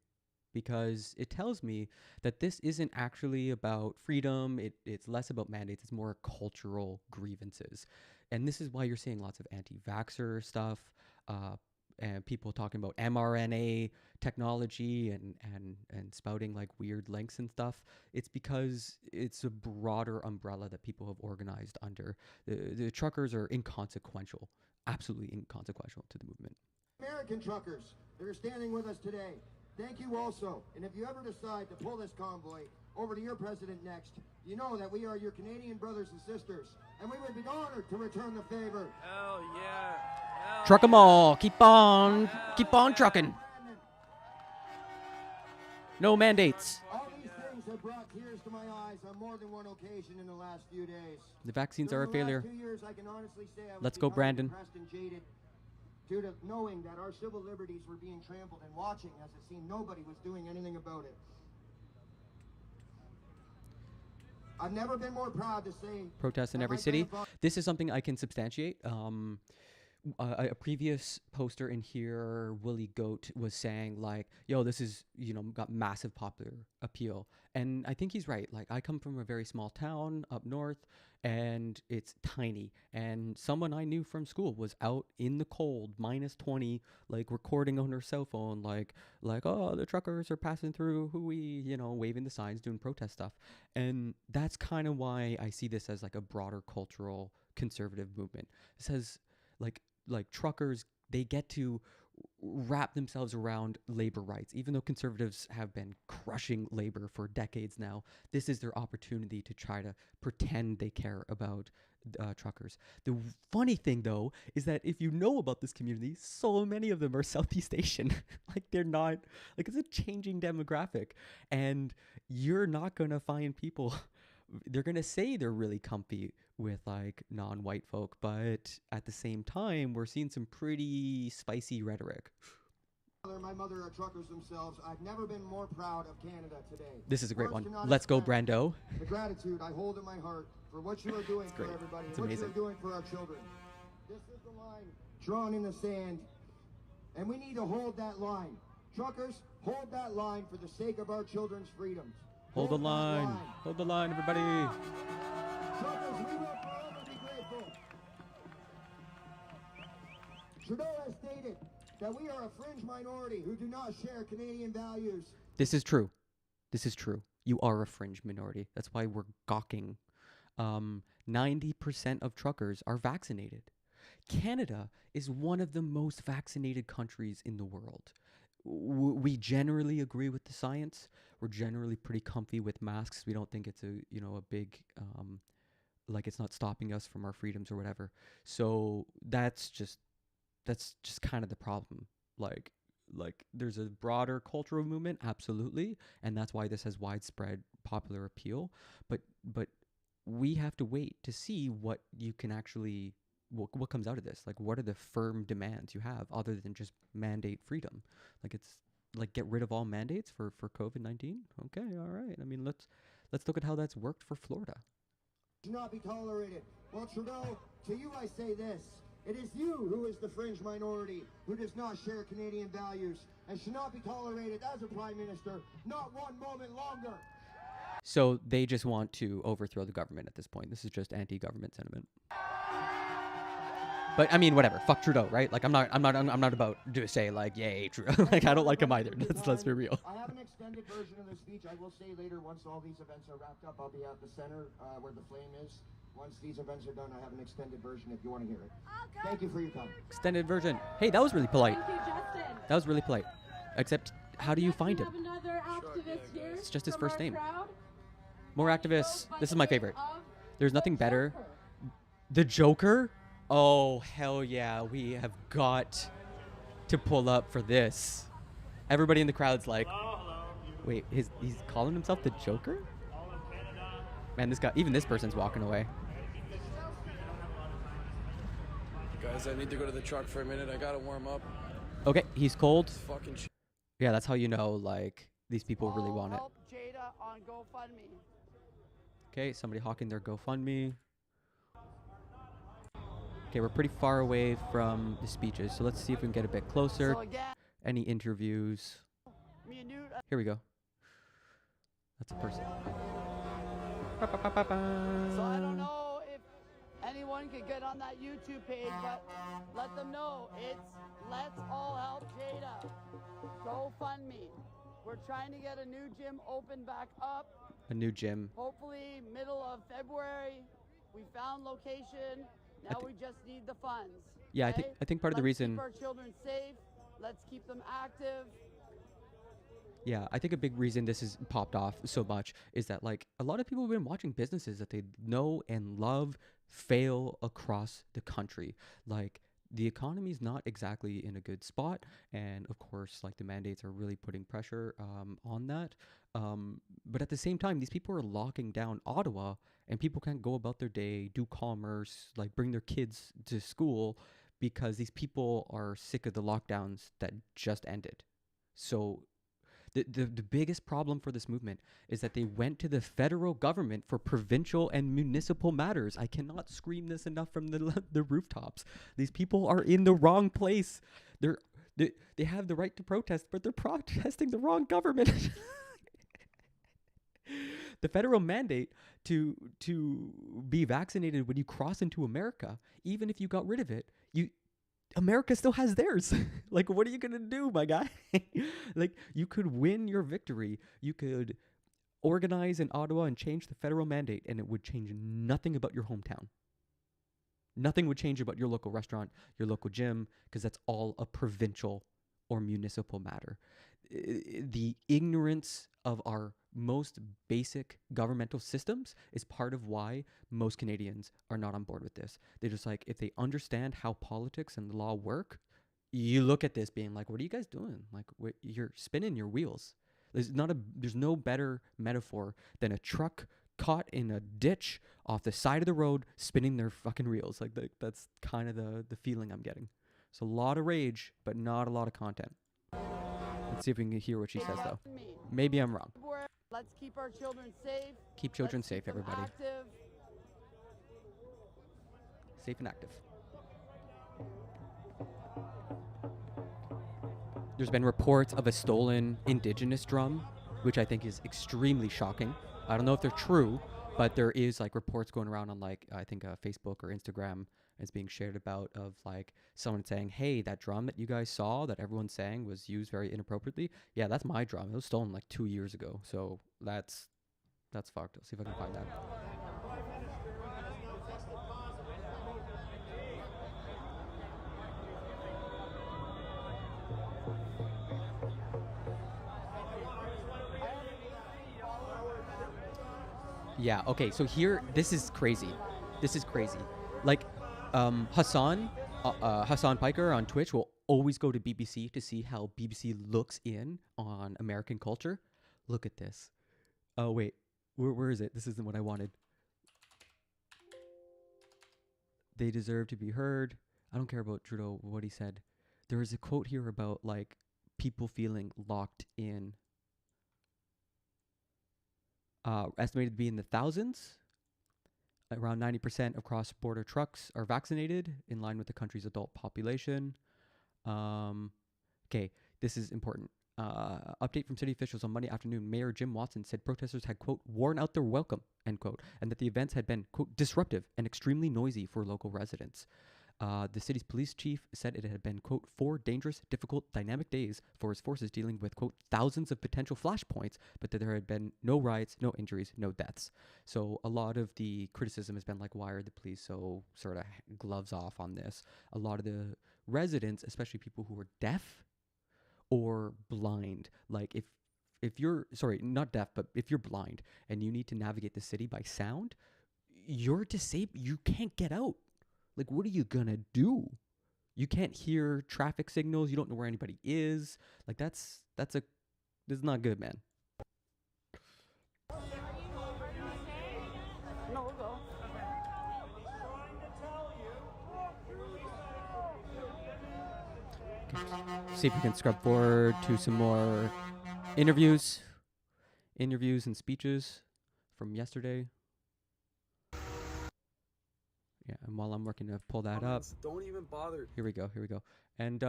because it tells me that this isn't actually about freedom. It's less about mandates. It's more cultural grievances. And this is why you're seeing lots of anti-vaxxer stuff, and people talking about mRNA technology and spouting like weird links and stuff. It's because it's a broader umbrella that people have organized under. The truckers are inconsequential, absolutely inconsequential to the movement. American truckers that are standing with us today, thank you also. And if you ever decide to pull this convoy over to your president next, you know that we are your Canadian brothers and sisters, and we would be honored to return the favor. Hell yeah. Hell Truck 'em all. Keep on trucking. No mandates. All these things have brought tears to my eyes on more than one occasion in the last few days. The vaccines are a During the last failure. 2 years, I can honestly say I was Let's go, becoming Brandon. depressed and jaded due to knowing that our civil liberties were being trampled and watching as it seemed nobody was doing anything about it. I've never been more proud to say Protests in that every my city. grandfather- This is something I can substantiate. A previous poster in here, Willie Goat, was saying like, yo, this is, got massive popular appeal. And I think he's right. Like, I come from a very small town up north and it's tiny. And someone I knew from school was out in the cold, -20, like recording on her cell phone, like, oh, the truckers are passing through, hooey, waving the signs, doing protest stuff. And that's kind of why I see this as like a broader cultural conservative movement. It says like truckers, they get to wrap themselves around labor rights. Even though conservatives have been crushing labor for decades now, this is their opportunity to try to pretend they care about truckers. The funny thing, though, is that if you know about this community, so many of them are Southeast Asian. Like, they're not, like, it's a changing demographic. And you're not going to find people, they're going to say they're really comfy with like non-white folk, but at the same time, we're seeing some pretty spicy rhetoric. My mother are truckers themselves. I've never been more proud of Canada today. This is a great Words one. cannot Let's go, express Brando. The gratitude I hold in my heart for what you are doing for great. everybody, It's and what amazing. you are doing for our children. This is the line drawn in the sand, and we need to hold that line. Truckers, hold that line for the sake of our children's freedoms. Hold the that line. Hold the line, everybody. Truckers, we will forever be grateful. Trudeau has stated that we are a fringe minority who do not share Canadian values. This is true. This is true. You are a fringe minority. That's why we're gawking. 90% of truckers are vaccinated. Canada is one of the most vaccinated countries in the world. We generally agree with the science. We're generally pretty comfy with masks. We don't think it's a big, like it's not stopping us from our freedoms or whatever. So that's just kind of the problem. Like there's a broader cultural movement, absolutely, and that's why this has widespread popular appeal. But we have to wait to see what you can actually what comes out of this. Like, what are the firm demands you have other than just mandate freedom? Like, it's like get rid of all mandates for COVID-19. Okay, all right. I mean, let's look at how that's worked for Florida. Do not be tolerated. Well, Trudeau, to you I say this. It is you who is the fringe minority who does not share Canadian values and should not be tolerated as a Prime Minister, not one moment longer. So they just want to overthrow the government at this point. This is just anti-government sentiment. But I mean, whatever. Fuck Trudeau, right? Like, I'm not about to say like, yay, Trudeau. Like, I don't like him either. Let's be real. I have an extended version of the speech. I will say later, once all these events are wrapped up, I'll be at the center where the flame is. Once these events are done, I have an extended version if you want to hear it. Thank you for your time. Extended version. Hey, that was really polite. Thank you, Justin. That was really polite. Except, how do you find We him? have another activist here It's just his from first our name. crowd. More activists. This is my favorite. Of There's nothing better. The Joker? Oh, hell yeah. We have got to pull up for this. Everybody in the crowd's like, wait, he's calling himself the Joker? Man, even this person's walking away. Guys, I need to go to the truck for a minute. I gotta warm up. Okay, he's cold. Fucking shit. Yeah, that's how you know, like, these people really want it. Help Jada on GoFundMe. Okay, somebody hawking their GoFundMe. Okay, we're pretty far away from the speeches, so let's see if we can get a bit closer. So again, Any interviews? me and Newt, Here we go. That's a person. so I don't know if anyone could get on that YouTube page, but let them know it's Let's All Help Jada. GoFundMe. We're trying to get a new gym open back up. A new gym. Hopefully middle of February. We found location. Now we just need the funds. Yeah, okay? I think part of the Let's reason. keep our children safe. Let's keep them active. Yeah, I think a big reason this has popped off so much is that, like, a lot of people have been watching businesses that they know and love fail across the country. Like, the economy's not exactly in a good spot, and of course, like, the mandates are really putting pressure on that. But at the same time, these people are locking down Ottawa, and people can't go about their day, do commerce, like bring their kids to school, because these people are sick of the lockdowns that just ended. So the biggest problem for this movement is that they went to the federal government for provincial and municipal matters. I cannot scream this enough from the rooftops. These people are in the wrong place. They have the right to protest, but they're protesting the wrong government. The federal mandate to be vaccinated when you cross into America, even if you got rid of it, America still has theirs. Like, what are you going to do, my guy? Like, you could win your victory. You could organize in Ottawa and change the federal mandate, and it would change nothing about your hometown. Nothing would change about your local restaurant, your local gym, because that's all a provincial or municipal matter. The ignorance of our most basic governmental systems is part of why most Canadians are not on board with this. They're just like, if they understand how politics and the law work, you look at this being like, what are you guys doing? Like, you're spinning your wheels. There's no better metaphor than a truck caught in a ditch off the side of the road spinning their fucking wheels. Like, that's kind of the feeling I'm getting. It's a lot of rage, but not a lot of content. Let's see if we can hear what she says, though. Maybe I'm wrong. Let's keep our children safe. Keep children Let's safe, keep them everybody. active. Safe and active. There's been reports of a stolen indigenous drum, which I think is extremely shocking. I don't know if they're true, but there is like reports going around on like I think Facebook or Instagram is being shared about of like someone saying, "Hey, that drum that you guys saw that everyone's saying was used very inappropriately. Yeah, that's my drum. It was stolen like 2 years ago." So that's fucked. I'll see if I can find that. Yeah, okay, so here, this is crazy. This is crazy. Like, Hassan Piker on Twitch will always go to BBC to see how BBC looks in on American culture. Look at this. Oh, wait. Where is it? This isn't what I wanted. They deserve to be heard. I don't care about Trudeau, what he said. There is a quote here about, like, people feeling locked in. Estimated to be in the thousands. Around 90% of cross-border trucks are vaccinated, in line with the country's adult population. Okay, this is important. Update from city officials on Monday afternoon. Mayor Jim Watson said protesters had, quote, worn out their welcome, end quote, and that the events had been, quote, disruptive and extremely noisy for local residents. The city's police chief said it had been, quote, 4 dangerous, difficult, dynamic days for his forces dealing with, quote, thousands of potential flashpoints, but that there had been no riots, no injuries, no deaths. So a lot of the criticism has been like, why are the police so sort of gloves off on this? A lot of the residents, especially people who are deaf or blind, like if you're, sorry, not deaf, but if you're blind and you need to navigate the city by sound, you're disabled, you can't get out. Like, what are you gonna do? You can't hear traffic signals. You don't know where anybody is. Like, this is not good, man. No, we'll go. See if we can scrub forward to some more interviews and speeches from yesterday. Yeah, and while I'm working to pull that up, Don't even bother. Here we go. And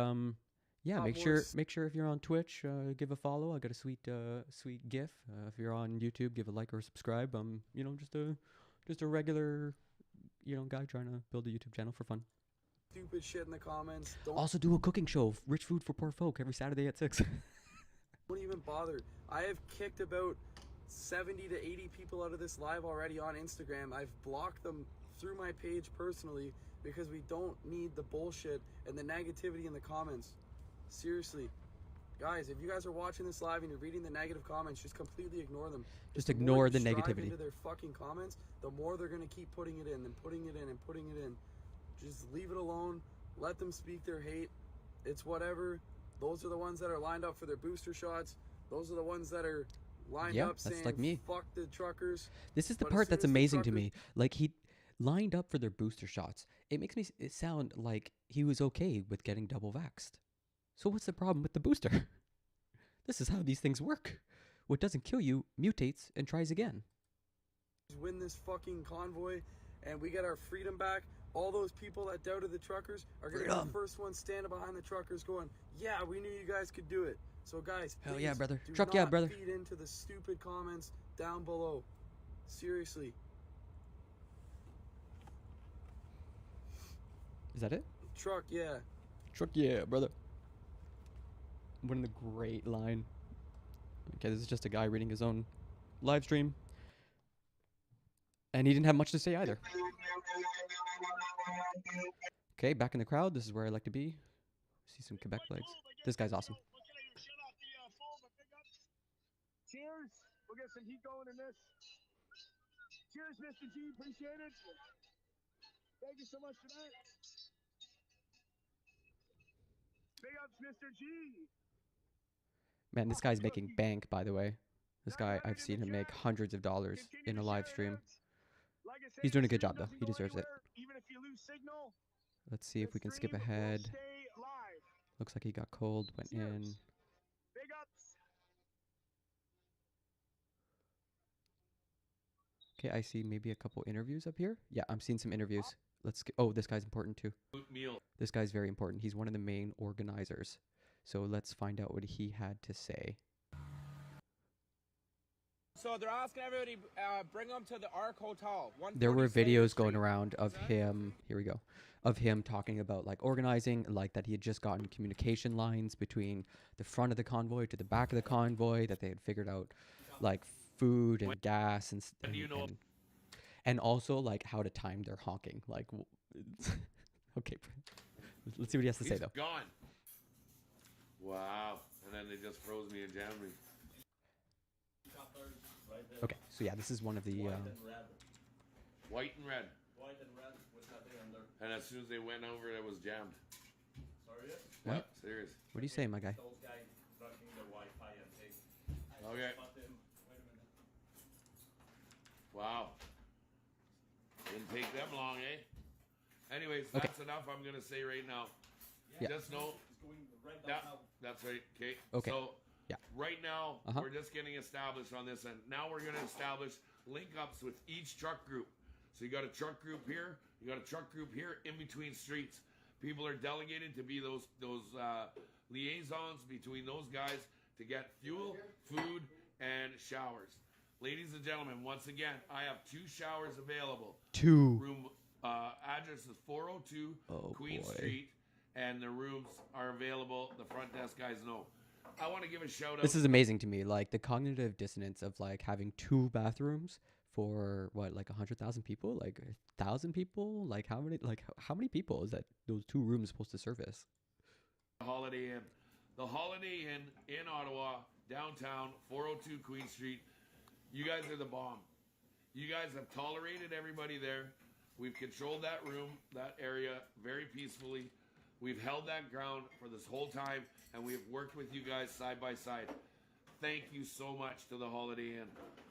yeah, make sure if you're on Twitch, give a follow. I got a sweet GIF. If you're on YouTube, give a like or subscribe. You know, just a regular, you know, guy trying to build a YouTube channel for fun. Stupid shit in the comments. Also do a cooking show, Rich Food for Poor Folk, every Saturday at 6. Don't even bother. I have kicked about 70 to 80 people out of this live already on Instagram. I've blocked them through my page personally because we don't need the bullshit and the negativity in the comments. Seriously. Guys, if you guys are watching this live and you're reading the negative comments, just completely ignore them. Just ignore the more you strive negativity. into their fucking comments, the more they're going to keep putting it in and putting it in and putting it in. Just leave it alone. Let them speak their hate. It's whatever. Those are the ones that are lined up for their booster shots. Those are the ones that are lined up saying, like me. Fuck the truckers. This is the But part as soon that's as the amazing to truckers- me. Like, he lined up for their booster shots. It makes me it sound like he was okay with getting double vaxxed. So what's the problem with the booster? This is how these things work. What doesn't kill you mutates and tries again. Win this fucking convoy and we get our freedom back. All those people that doubted the truckers are going to be the first ones standing behind the truckers going, yeah, we knew you guys could do it. So guys, Hell yeah, please brother. do Truck not yeah, brother. feed into the stupid comments down below. Seriously. Is that it? Truck, yeah. Truck yeah, brother. What a great line. Okay, this is just a guy reading his own live stream. And he didn't have much to say either. Okay, back in the crowd. This is where I like to be. See some Quebec flags. This guy's awesome. Cheers. We'll get some heat going in this. Cheers, Mr. G. Appreciate it. Thank you so much for that. Big ups, Mr. G. Man, this guy's making bank, by the way. This guy, I've seen him make hundreds of dollars in a live stream. He's doing a good job, though. He deserves it. Let's see if we can skip ahead. Looks like he got cold, went in. Big ups. Okay, I see maybe a couple interviews up here. Yeah, I'm seeing some interviews. Let's get, oh, this guy's important too. This guy's very important. He's one of the main organizers. So let's find out what he had to say. So they're asking everybody, bring them to the Arc Hotel. There were 140 videos Street. going around of him, here we go, of him talking about like organizing, like that he had just gotten communication lines between the front of the convoy to the back of the convoy, that they had figured out like food and gas and also like how to time their honking. Like, okay, let's see what he has to say though. Gone. Wow. And then they just froze me and jammed me. Okay, so yeah, this is one of the White and red. White and red with nothing under. And as soon as they went over, it was jammed. What? Yeah, serious. What do you say, my guy? Those guys blocking the Wi-Fi and things. Okay. Wow. Didn't take them long, eh? Anyways, that's enough I'm going to say right now. Yeah. Just know that's right. Okay. Okay. So yeah. Right now, we're just getting established on this, and now we're going to establish link-ups with each truck group. So you got a truck group here, you got a truck group here, in between streets. People are delegated to be those liaisons between those guys to get fuel, food, and showers. Ladies and gentlemen, once again, I have 2 showers available. 2. Room address is 402 Queen Street, and the rooms are available. The front desk guys know. I want to give a shout out. This is amazing to me, like the cognitive dissonance of like having 2 bathrooms for what, like 100,000 people, like 1,000 people, like how many people is that those 2 rooms supposed to service? Holiday Inn. The Holiday Inn in Ottawa, downtown, 402 Queen Street. You guys are the bomb. You guys have tolerated everybody there. We've controlled that room, that area very peacefully. We've held that ground for this whole time, and we've worked with you guys side by side. Thank you so much to the Holiday Inn.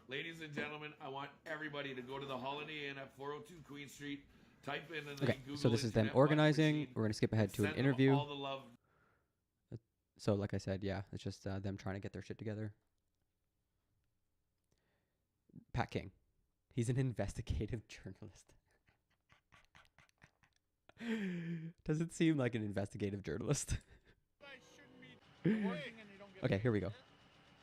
Ladies and gentlemen, I want everybody to go to the Holiday Inn at 402 Queen Street. Type in and Okay, Google so this is them Internet organizing. machine. We're going to skip ahead to an Send them interview. all the love. So like I said, yeah, it's just them trying to get their shit together. Pat King. He's an investigative journalist. Doesn't seem like an investigative journalist. Okay, here we go.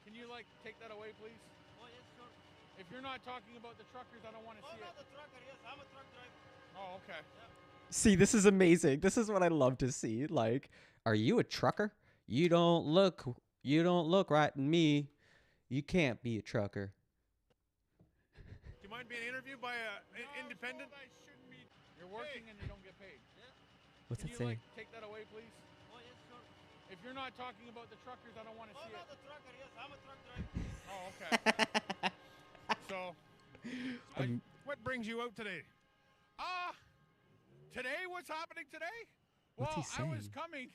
Can you like take that away, please? Oh, yes, sure. If you're not talking about the truckers, I don't want to see it. The trucker, yes, I'm a truck driver. Oh, okay. Yeah. See, this is amazing. This is what I love to see. Like, are you a trucker? You don't look right in me. You can't be a trucker. Do you mind being interviewed by an independent? You're working and you don't get paid. Yeah. What's Can it you saying? like take that away, please? Oh, yes, sure. If you're not talking about the truckers, I don't want to see it. The trucker, yes, I'm a truck driver. Oh, okay. So, what brings you out today? Today, what's happening today? What's Well, he saying? I was coming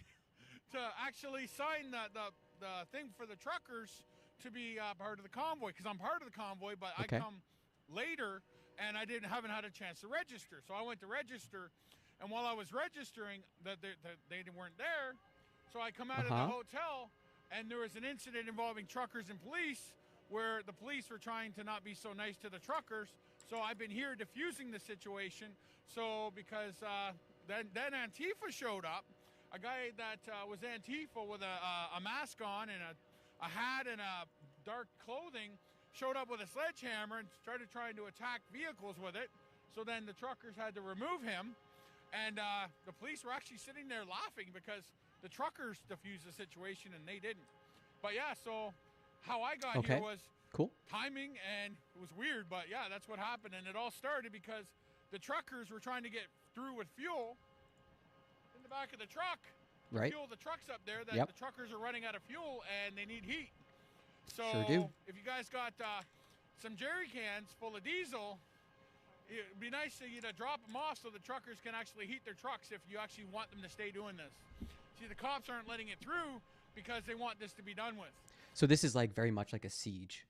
to actually sign the thing for the truckers to be part of the convoy, because I'm part of the convoy, but Okay. I come later and I haven't had a chance to register. So I went to register, and while I was registering, they weren't there. So I come out of the hotel, and there was an incident involving truckers and police, where the police were trying to not be so nice to the truckers. So I've been here diffusing the situation. So because then Antifa showed up, a guy that was Antifa with a mask on and a hat and a dark clothing showed up with a sledgehammer and started trying to attack vehicles with it. So then the truckers had to remove him, and the police were actually sitting there laughing because the truckers diffused the situation and they didn't. But yeah, so how I got here was cool timing, and it was weird, but yeah, that's what happened. And it all started because the truckers were trying to get through with fuel in the back of the truck. Right. Fuel the trucks up there that Yep. the truckers are running out of fuel and they need heat. So Sure do. if you guys got some jerry cans full of diesel, it'd be nice for you to drop them off so the truckers can actually heat their trucks if you actually want them to stay doing this. See, the cops aren't letting it through because they want this to be done with. So this is like very much like a siege.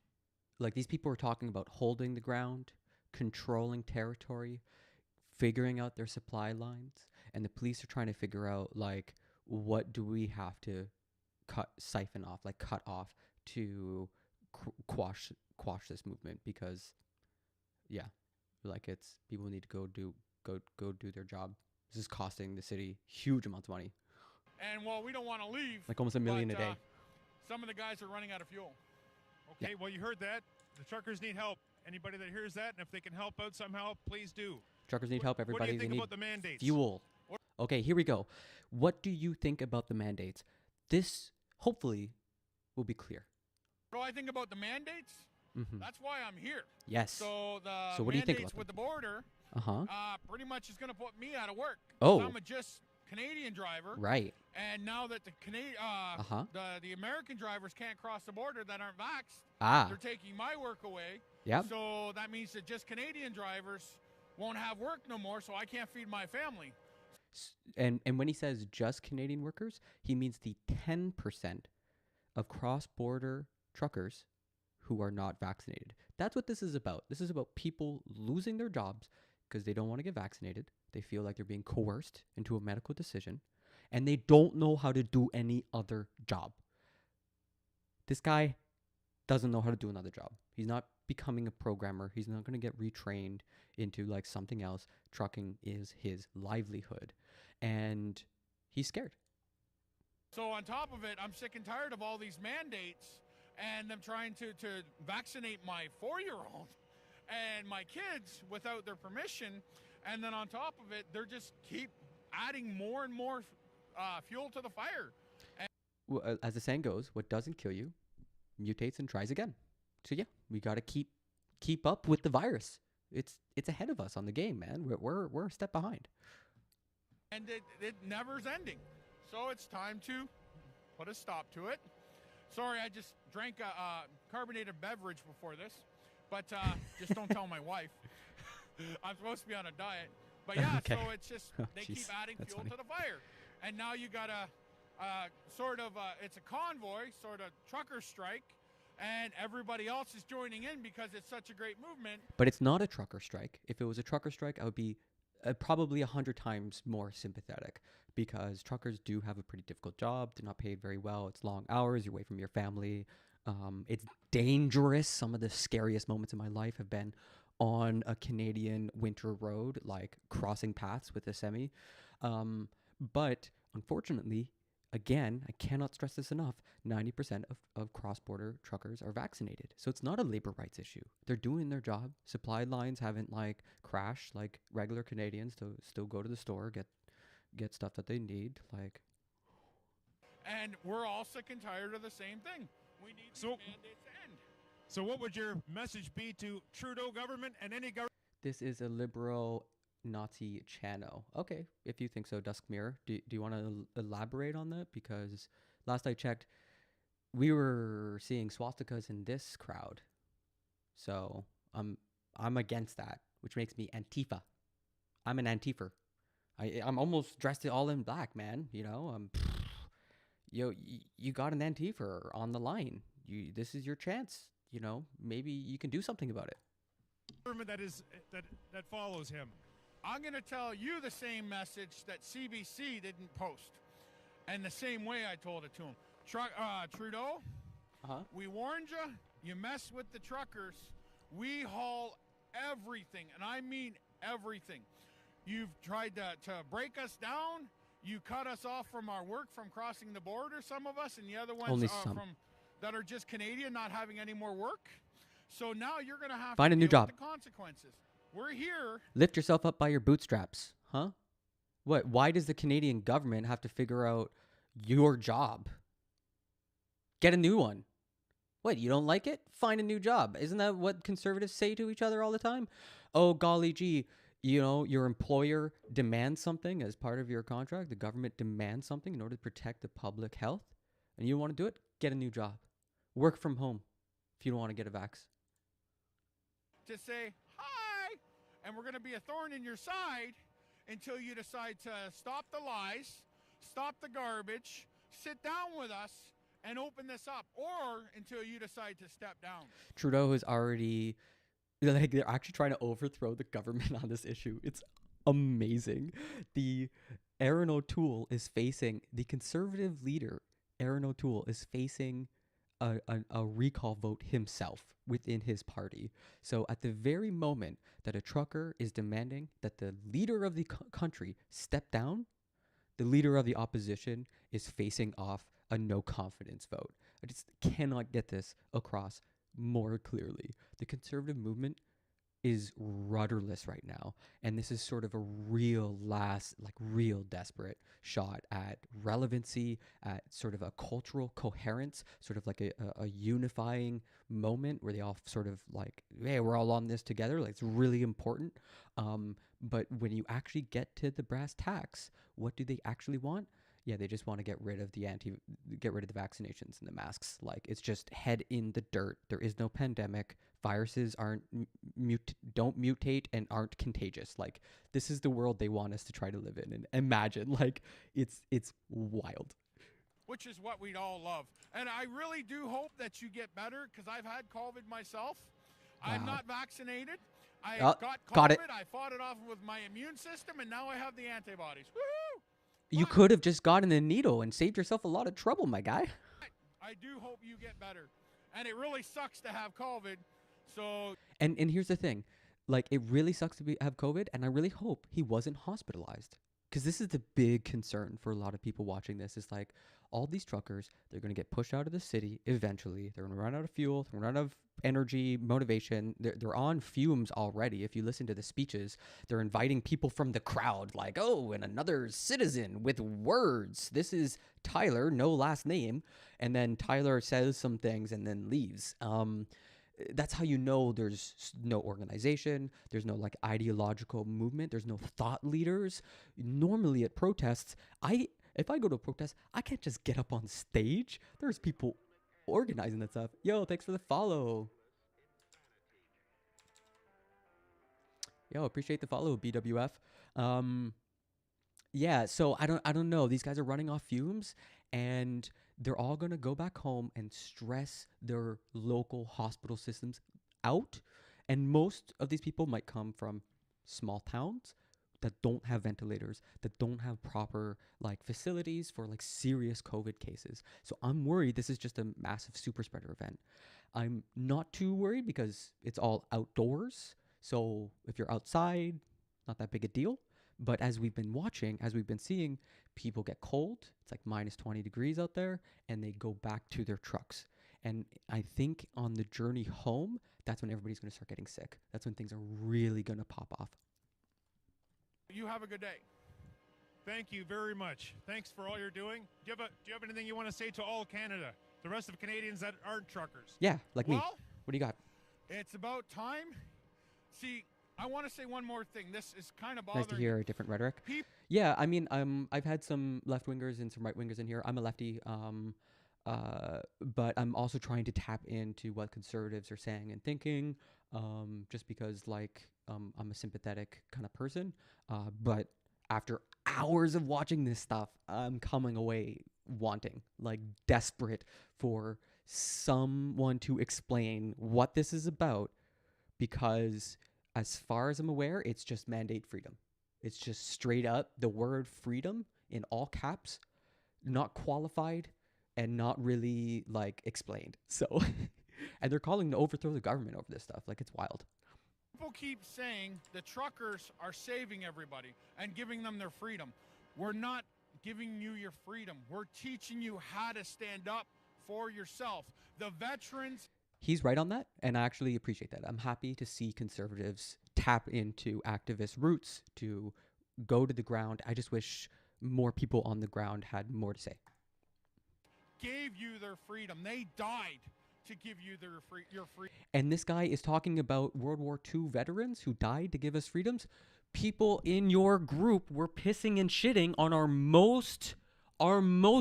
Like these people are talking about holding the ground, controlling territory, figuring out their supply lines, and the police are trying to figure out like what do we have to cut off to quash this movement, because yeah, like it's people need to go do their job. This is costing the city huge amounts of money. And well, we don't want to leave. Like almost $1 million a day. Some of the guys are running out of fuel. Okay, well, you heard that. The truckers need help. Anybody that hears that, and if they can help out somehow, please do. Truckers need help. Everybody, what do you think they need about the mandates? fuel. Okay, here we go. What do you think about the mandates? This, hopefully, will be clear. What do I think about the mandates? Mm-hmm. That's why I'm here. Yes. So the So what do you think mandates about with the border pretty much is going to put me out of work. Oh. I'm a just Canadian driver. Right. And now that the American drivers can't cross the border that aren't vaxxed, they're taking my work away. Yep. So that means that just Canadian drivers won't have work no more, so I can't feed my family. And when he says just Canadian workers, he means the 10% of cross-border truckers who are not vaccinated. That's what this is about. This is about people losing their jobs because they don't want to get vaccinated. They feel like they're being coerced into a medical decision, and they don't know how to do any other job. This guy doesn't know how to do another job. He's not becoming a programmer. He's not going to get retrained into like something else. Trucking is his livelihood, and he's scared. So on top of it, I'm sick and tired of all these mandates and them trying to vaccinate my 4-year-old and my kids without their permission. And then on top of it, they're just keep adding more and more fuel to the fire. Well, as the saying goes, what doesn't kill you mutates and tries again. So yeah, we got to keep up with the virus. It's ahead of us on the game, man. We're a step behind. And it never's ending. So it's time to put a stop to it. Sorry, I just drank a carbonated beverage before this, but just don't tell my wife. I'm supposed to be on a diet. But yeah, Okay. so it's just they keep adding fuel to the fire. And now you got it's a convoy, sort of trucker strike, and everybody else is joining in because it's such a great movement. But it's not a trucker strike. If it was a trucker strike, I would be probably 100 times more sympathetic, because truckers do have a pretty difficult job. They're not paid very well. It's long hours. You're away from your family. It's dangerous. Some of the scariest moments in my life have been on a Canadian winter road, like crossing paths with a semi. But unfortunately, again, I cannot stress this enough, 90% of cross-border truckers are vaccinated. So it's not a labor rights issue. They're doing their job. Supply lines haven't like crashed like regular Canadians to still go to the store, get stuff that they need. Like, and we're all sick and tired of the same thing. We need these mandates to end. So what would your message be to Trudeau government and any government? this is a liberal Nazi channel. Okay, if you think so, Dusk Mirror. Do you want to elaborate on that? Because last I checked, we were seeing swastikas in this crowd. So I'm against that, which makes me Antifa. I'm an Antifer. I'm almost dressed all in black, man. You know, you got an Antifa on the line. This is your chance. You know, maybe you can do something about it. Government that follows him. I'm going to tell you the same message that CBC didn't post, and the same way I told it to him. Trudeau, we warned you. You mess with the truckers. We haul everything, and I mean everything. You've tried to break us down. You cut us off from our work, from crossing the border, some of us, and the other ones that are just Canadian, not having any more work. So now you're going to have find to a new deal job. with the consequences. We're here. Lift yourself up by your bootstraps, huh? What? Why does the Canadian government have to figure out your job? Get a new one. What, you don't like it? Find a new job. Isn't that what conservatives say to each other all the time? Oh, golly gee, you know, your employer demands something as part of your contract. The government demands something in order to protect the public health. And you want to do it? Get a new job. Work from home if you don't want to get a vax. To say hi, and we're going to be a thorn in your side until you decide to stop the lies, stop the garbage, sit down with us, and open this up, or until you decide to step down. Trudeau is already, like, they're actually trying to overthrow the government on this issue. It's amazing. The Aaron O'Toole is facing, the conservative leader, Aaron O'Toole, is facing a recall vote himself within his party. So at the very moment that a trucker is demanding that the leader of the country step down, the leader of the opposition is facing off a no confidence vote. I just cannot get this across more clearly. The conservative movement is rudderless right now, and this is sort of a real real desperate shot at relevancy, at sort of a cultural coherence, sort of like a unifying moment where they all sort of like, hey, we're all on this together, like it's really important. But when you actually get to the brass tacks, what do they actually want? Yeah, they just want to get rid of the vaccinations and the masks. Like, it's just head in the dirt. There is no pandemic. Viruses don't mutate and aren't contagious. Like, this is the world they want us to try to live in. And imagine, like, it's wild. Which is what we'd all love. And I really do hope that you get better, because I've had COVID myself. Wow. I'm not vaccinated. I got COVID. Got it. I fought it off with my immune system, and now I have the antibodies. Woohoo! You could have just gotten a needle and saved yourself a lot of trouble, my guy. I do hope you get better. And it really sucks to have COVID. So And here's the thing. Like, it really sucks to have COVID, and I really hope he wasn't hospitalized. Because this is the big concern for a lot of people watching this. Is like, all these truckers, they're going to get pushed out of the city eventually. They're going to run out of fuel. They're going to run out of energy, motivation. They're on fumes already. If you listen to the speeches, they're inviting people from the crowd, like, oh, and another citizen with words. This is Tyler, no last name. And then Tyler says some things and then leaves. That's how you know there's no organization, there's no like ideological movement, there's no thought leaders. Normally at protests, if I go to a protest, I can't just get up on stage. There's people organizing that stuff. Yo, thanks for the follow. Yo, appreciate the follow, BWF. Yeah, so I don't know. These guys are running off fumes, and they're all going to go back home and stress their local hospital systems out. And most of these people might come from small towns that don't have ventilators, that don't have proper like facilities for like serious COVID cases. So I'm worried this is just a massive super spreader event. I'm not too worried because it's all outdoors. So if you're outside, not that big a deal. But as we've been watching, as we've been seeing, people get cold. It's like minus 20 degrees out there, and they go back to their trucks. And I think on the journey home, that's when everybody's going to start getting sick. That's when things are really going to pop off. You have a good day. Thank you very much. Thanks for all you're doing. Do you have anything you want to say to all Canada, the rest of Canadians that aren't truckers? Yeah, like me. What do you got? It's about time. See, I want to say one more thing. This is kind of bothering. Nice to hear a different rhetoric. Yeah, I mean, I've had some left wingers and some right wingers in here. I'm a lefty, but I'm also trying to tap into what conservatives are saying and thinking, just because, like, I'm a sympathetic kind of person. But after hours of watching this stuff, I'm coming away wanting, like, desperate for someone to explain what this is about, because as far as I'm aware, it's just mandate freedom. It's just straight up the word freedom in all caps, not qualified and not really like explained. So, and they're calling to overthrow the government over this stuff. Like, it's wild. People keep saying the truckers are saving everybody and giving them their freedom. We're not giving you your freedom. We're teaching you how to stand up for yourself. The veterans. He's right on that, and I actually appreciate that. I'm happy to see conservatives tap into activist roots to go to the ground. I just wish more people on the ground had more to say. Gave you their freedom. They died to give you your freedom. And this guy is talking about World War II veterans who died to give us freedoms. People in your group were pissing and shitting on our most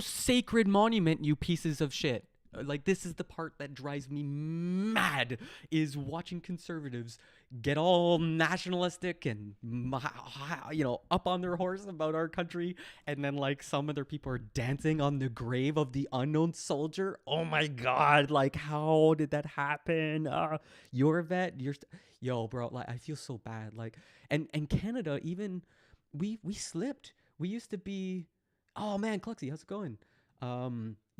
sacred monument, you pieces of shit. Like, this is the part that drives me mad, is watching conservatives get all nationalistic and, up on their horse about our country. And then, like, some other people are dancing on the grave of the unknown soldier. Oh my God. Like, how did that happen? You're a vet. Yo, bro, like, I feel so bad. Like, and Canada, even we slipped. We used to be, oh man, Cluxy, how's it going?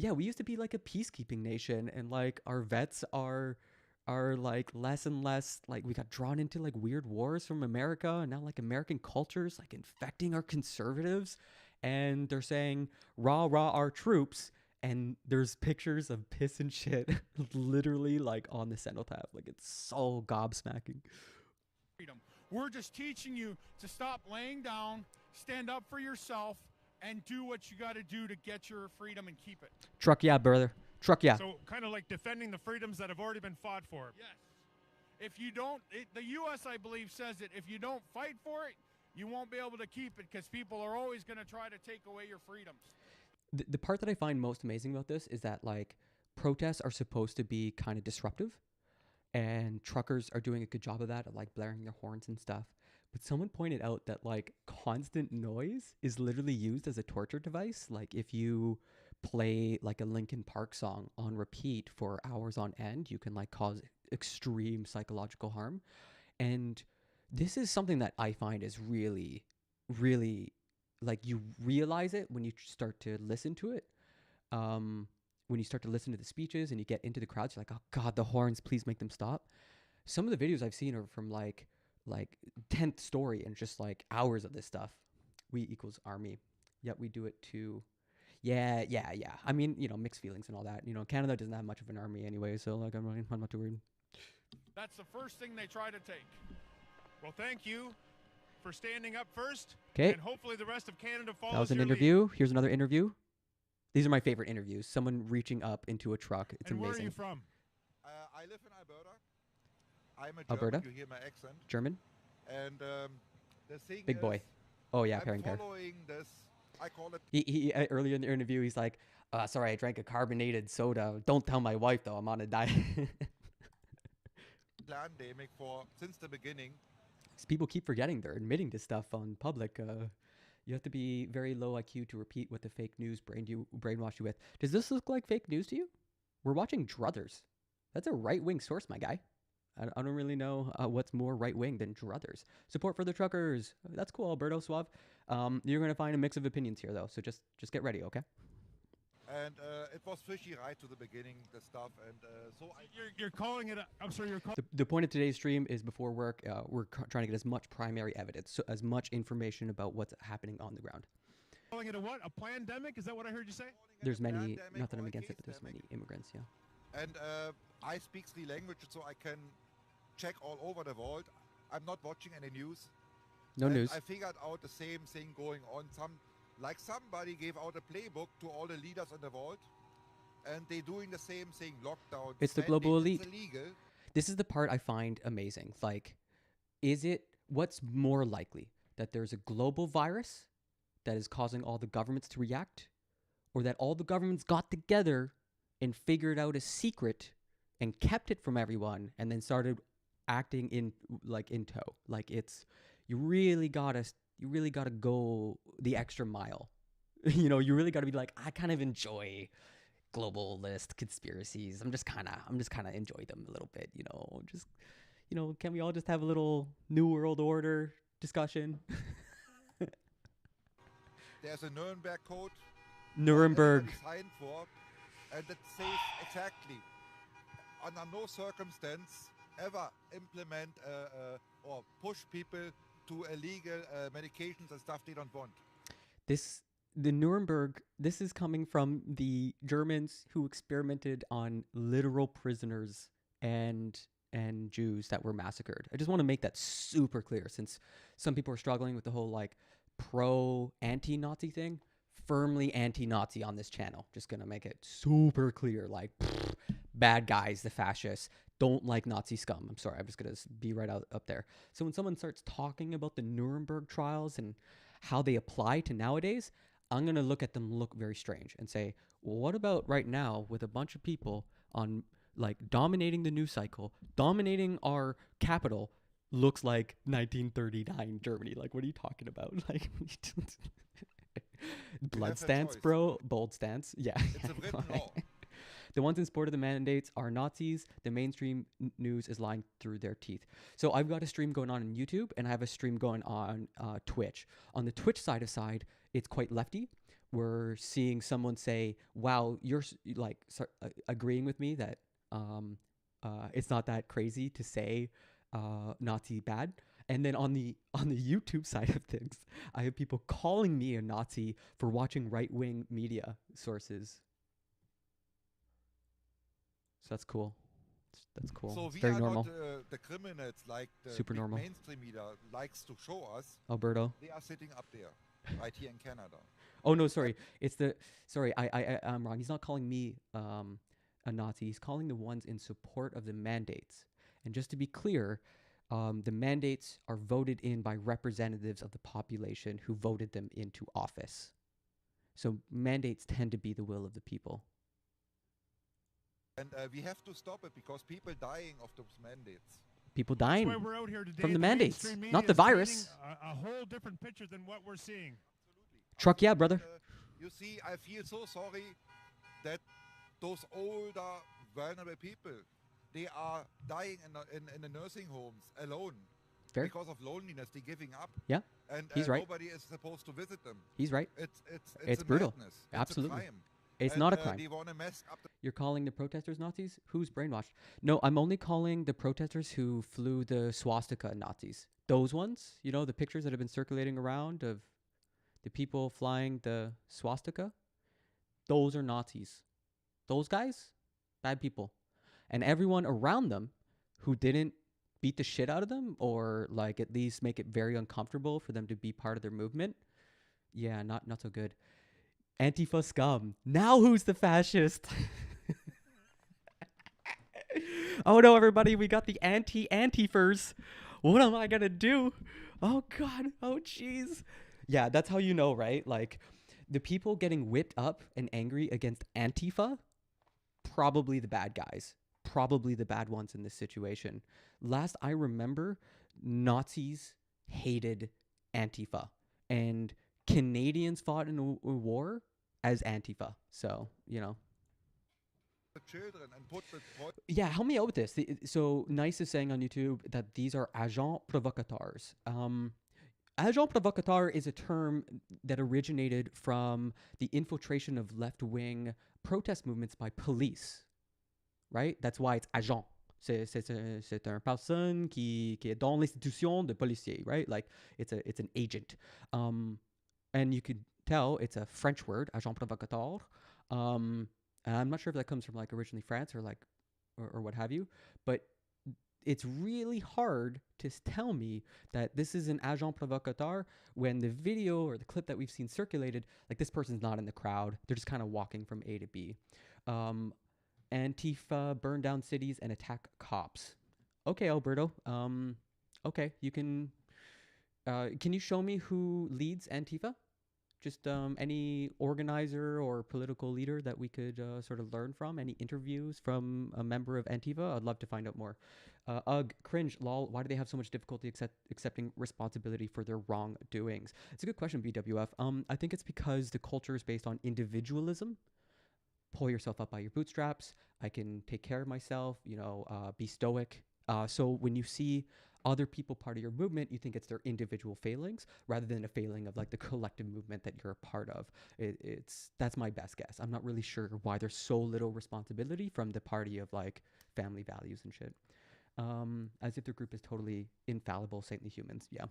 Yeah, we used to be like a peacekeeping nation, and like our vets are like less and less, like, we got drawn into like weird wars from America, and now like American culture is like infecting our conservatives, and they're saying rah rah our troops, and there's pictures of piss and shit literally like on the cenotaph. Like, it's so gobsmacking. Freedom. We're just teaching you to stop laying down, stand up for yourself, and do what you got to do to get your freedom and keep it. Truck yeah, brother. Truck yeah. So kind of like defending the freedoms that have already been fought for. Yes. If you don't, the U.S., I believe, says it. If you don't fight for it, you won't be able to keep it, because people are always going to try to take away your freedoms. The part that I find most amazing about this is that, like, protests are supposed to be kind of disruptive, and truckers are doing a good job of that, of like blaring their horns and stuff. But someone pointed out that, like, constant noise is literally used as a torture device. Like, if you play like a Linkin Park song on repeat for hours on end, you can like cause extreme psychological harm. And this is something that I find is really, really, like, you realize it when you start to listen to it. When you start to listen to the speeches and you get into the crowds, you're like, oh God, the horns, please make them stop. Some of the videos I've seen are from like 10th story and just like hours of this stuff. We equals army. Yet we do it too. Yeah. I mean, you know, mixed feelings and all that. You know, Canada doesn't have much of an army anyway, so like I'm not too worried. That's the first thing they try to take. Well, thank you for standing up first. Okay. And hopefully the rest of Canada follows. That was an your interview. lead. Here's another interview. These are my favorite interviews. Someone reaching up into a truck. It's and amazing. Where are you from? I live in Alberta. I'm a German. Alberta? You hear my accent. German? And the thing Big is, boy. Oh yeah, I'm pairing pair. following this. I call it. He earlier in the interview, he's like, sorry, I drank a carbonated soda. Don't tell my wife though. I'm on a diet. Pandemic for since the beginning. People keep forgetting they're admitting to stuff on public. You have to be very low IQ to repeat what the fake news brainwash you with. Does this look like fake news to you? We're watching Druthers. That's a right-wing source, my guy. I don't really know what's more right-wing than Druthers. Support for the truckers. That's cool, Alberto Suave. You're going to find a mix of opinions here, though, so just get ready, okay? And it was fishy right to the beginning, the stuff, and so you're calling it. I'm sorry, you're calling. The point of today's stream is before work. We're trying to get as much primary evidence, so as much information about what's happening on the ground. Calling it a what? A pandemic? Is that what I heard you say? There's many. Not that I'm against it, but there's many immigrants. Yeah. And I speak 3 languages, so I can check all over the world. I'm not watching any news. No news. I figured out the same thing going on. Somebody gave out a playbook to all the leaders in the world, and they're doing the same thing. Lockdown. It's the global elite. It's illegal. This is the part I find amazing. Like, what's more likely, that there's a global virus that is causing all the governments to react, or that all the governments got together and figured out a secret and kept it from everyone and then started acting in tow? Like, you really gotta go the extra mile. You know, you really gotta be like, I kind of enjoy globalist conspiracies. I'm just kind of enjoy them a little bit, can we all just have a little new world order discussion? There's a Nuremberg Code. Nuremberg. Signed for, and it says exactly, under no circumstance ever implement or push people to illegal medications and stuff they don't want. The Nuremberg, this is coming from the Germans who experimented on literal prisoners and Jews that were massacred. I just want to make that super clear, since some people are struggling with the whole like pro-anti-Nazi thing. Firmly anti-Nazi on this channel. Just gonna make it super clear, like, bad guys, the fascists, don't like Nazi scum. I'm sorry, I'm just gonna be right up there. So when someone starts talking about the Nuremberg trials and how they apply to nowadays, I'm gonna look at them very strange and say, well, what about right now with a bunch of people on like dominating the news cycle, dominating our capital, looks like 1939 Germany? Like, what are you talking about? Like, blood stance, bro. Bold stance. Yeah. It's a written law. The ones in support of the mandates are Nazis. The mainstream news is lying through their teeth. So I've got a stream going on YouTube, and I have a stream going on Twitch. On the Twitch side, it's quite lefty. We're seeing someone say, wow, you're like agreeing with me that it's not that crazy to say Nazi bad. And then on the YouTube side of things, I have people calling me a Nazi for watching right-wing media sources. So that's cool. That's cool. So it's we very are normal. not the criminals like the Super big normal. mainstream media likes to show us. Alberto. They are sitting up there, right here in Canada. Oh no, sorry. It's the sorry. I'm wrong. He's not calling me a Nazi. He's calling the ones in support of the mandates. And just to be clear, the mandates are voted in by representatives of the population who voted them into office. So mandates tend to be the will of the people. And we have to stop it because people dying of those mandates. People dying That's why we're out here today. from the mandates, mainstream media not the is painting virus. A whole different picture than what we're seeing. Truck, yeah, brother. You see, I feel so sorry that those older, vulnerable people, they are dying in the nursing homes alone. Fair. Because of loneliness, they're giving up. Yeah, and he's right. Nobody is supposed to visit them. He's right. It's brutal. Madness. Absolutely. It's a crime. It's not a crime. They want to mess up You're calling the protesters Nazis? Who's brainwashed? No, I'm only calling the protesters who flew the swastika Nazis. Those ones, you know, the pictures that have been circulating around of the people flying the swastika, those are Nazis. Those guys, bad people. And everyone around them who didn't beat the shit out of them or like at least make it very uncomfortable for them to be part of their movement, yeah, not so good. Antifa scum. Now who's the fascist? Oh no, everybody, we got the anti-antifers. What am I gonna do? Oh God, oh jeez. Yeah, that's how you know, right? Like, the people getting whipped up and angry against Antifa, probably the bad guys. Probably the bad ones in this situation. Last I remember, Nazis hated Antifa. And Canadians fought in a war as Antifa. So, you know. the children and put the Yeah, help me out with this. So, Nice is saying on YouTube that these are agents provocateurs. Agent provocateur is a term that originated from the infiltration of left-wing protest movements by police, right? That's why it's agent. C'est une personne qui est dans l'institution de policier, right? Like, it's an agent. And you could tell it's a French word, agent provocateur. And I'm not sure if that comes from like originally France or like, or what have you, but it's really hard to tell me that this is an agent provocateur when the video or the clip that we've seen circulated, like this person's not in the crowd. They're just kind of walking from A to B. Antifa burn down cities and attack cops. Okay, Alberto. Okay, you can you show me who leads Antifa? Just any organizer or political leader that we could sort of learn from? Any interviews from a member of Antifa? I'd love to find out more. Ugh, cringe, lol, why do they have so much difficulty accepting responsibility for their wrongdoings? It's a good question, BWF. I think it's because the culture is based on individualism. Pull yourself up by your bootstraps. I can take care of myself, you know, be stoic. So when you see other people part of your movement, you think it's their individual failings rather than a failing of like the collective movement that you're a part of. That's my best guess. I'm not really sure why there's so little responsibility from the party of like family values and shit. As if the group is totally infallible, saintly humans. Yeah.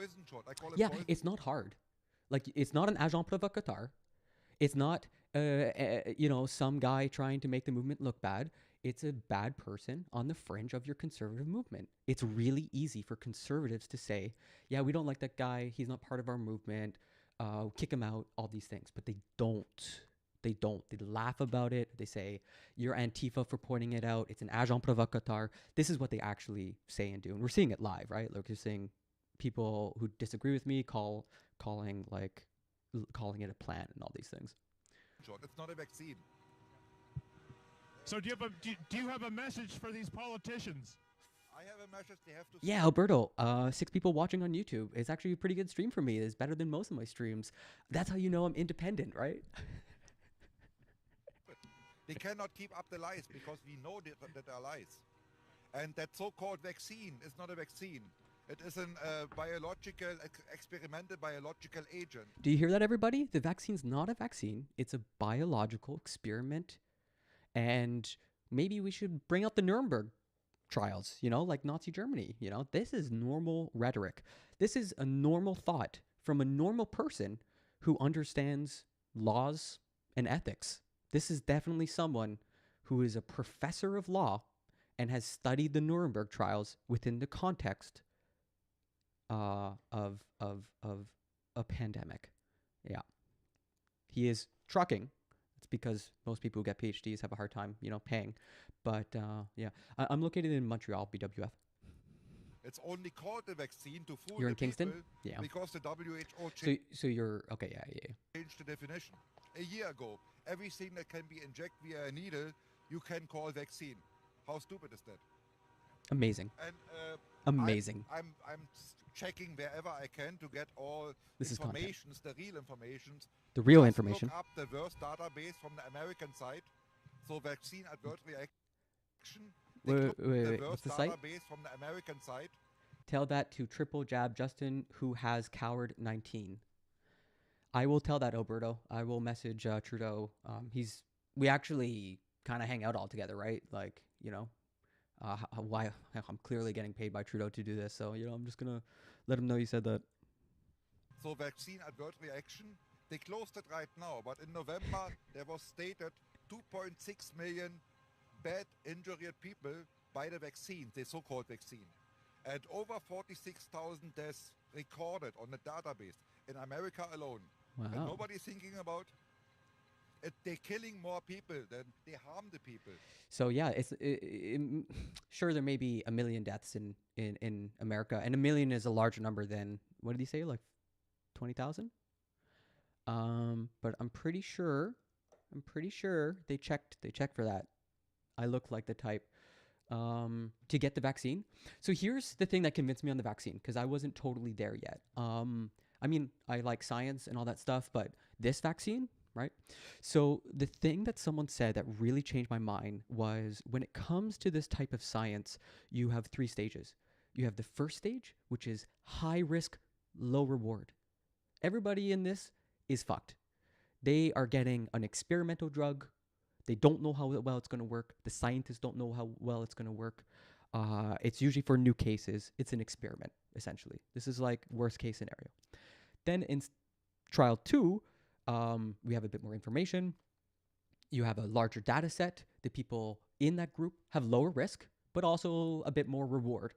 poison shot. I call it Yeah, poison. it's not hard. Like, it's not an agent provocateur. It's not, you know, some guy trying to make the movement look bad. It's a bad person on the fringe of your conservative movement. It's really easy for conservatives to say, yeah, we don't like that guy. He's not part of our movement. Kick him out, all these things. But they don't. They don't. They laugh about it. They say, you're Antifa for pointing it out. It's an agent provocateur. This is what they actually say and do. And we're seeing it live, right? Like, you're seeing people who disagree with me calling it a plan and all these things. It's not a vaccine. So do you have a message for these politicians? I have a message they have to. Yeah, Alberto, 6 people watching on YouTube. It's actually a pretty good stream for me. It's better than most of my streams. That's how you know I'm independent, right? They cannot keep up the lies because we know that they are lies. And that so-called vaccine is not a vaccine. It is a biological, experimental biological agent. Do you hear that, everybody? The vaccine's not a vaccine. It's a biological experiment. And maybe we should bring out the Nuremberg trials, you know, like Nazi Germany. You know, this is normal rhetoric. This is a normal thought from a normal person who understands laws and ethics. This is definitely someone who is a professor of law and has studied the Nuremberg trials within the context of a pandemic. Yeah. He is trucking. It's because most people who get PhDs have a hard time, you know, paying. But yeah, I'm located in Montreal, BWF. It's only called a vaccine to fool You're the in Kingston? people Yeah. because the WHO So you're okay, yeah. changed the definition. A year ago, everything that can be injected via a needle, you can call vaccine. How stupid is that? Amazing. And amazing. I'm checking wherever I can to get all This informations, the real informations. The real Just information. Look up the worst database from the American side. So vaccine adverse reaction. Wait, The what's worst the site? database from the American side. Tell that to triple jab Justin, who has coward 19. I will tell that, Alberto. I will message Trudeau. We actually kind of hang out all together, right? Like, you know, why I'm clearly getting paid by Trudeau to do this. So, you know, I'm just going to let him know you said that. So vaccine adverse reaction, they closed it right now. But in November, there was stated 2.6 million bad injured people by the vaccine, the so-called vaccine. And over 46,000 deaths recorded on the database in America alone. Wow. And nobody's thinking about it. They're killing more people than they harm the people. So yeah, sure there may be 1 million deaths in America, and 1 million is a larger number than, what did he say, like 20,000? But I'm pretty sure they checked for that. I look like the type to get the vaccine. So here's the thing that convinced me on the vaccine, because I wasn't totally there yet. I mean, I like science and all that stuff, but this vaccine, right? So the thing that someone said that really changed my mind was, when it comes to this type of science, you have 3 stages. You have the first stage, which is high risk, low reward. Everybody in this is fucked. They are getting an experimental drug. They don't know how well it's going to work. The scientists don't know how well it's going to work. It's usually for new cases. It's an experiment, essentially. This is like worst case scenario. Then in trial 2, we have a bit more information. You have a larger data set. The people in that group have lower risk, but also a bit more reward.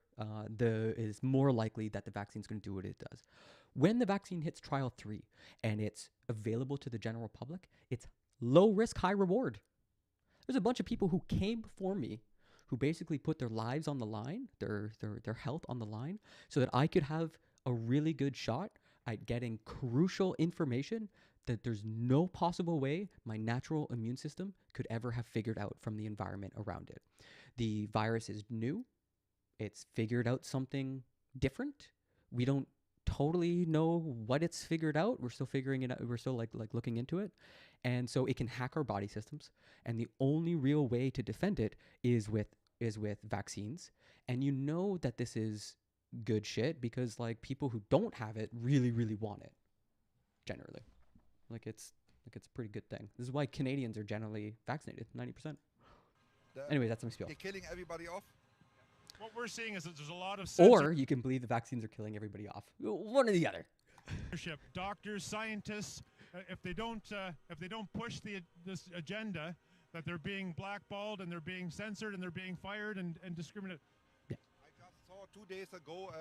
It's more likely that the vaccine is going to do what it does. When the vaccine hits trial 3 and it's available to the general public, it's low risk, high reward. There's a bunch of people who came before me who basically put their lives on the line, their health on the line, so that I could have a really good shot at getting crucial information that there's no possible way my natural immune system could ever have figured out from the environment around it. The virus is new. It's figured out something different. We don't totally know what it's figured out. We're still figuring it out. We're still like looking into it. And so it can hack our body systems. And the only real way to defend it is with vaccines. And you know that this is good shit because like people who don't have it really, really want it. Generally. Like it's a pretty good thing. This is why Canadians are generally vaccinated, 90%. Anyway, that's my spiel. They're killing everybody off. What we're seeing is that there's a lot of Or you can believe the vaccines are killing everybody off. One or the other. Doctors, scientists, if they don't push this agenda, that they're being blackballed and they're being censored and they're being fired and discriminated. Yeah. I just saw 2 days ago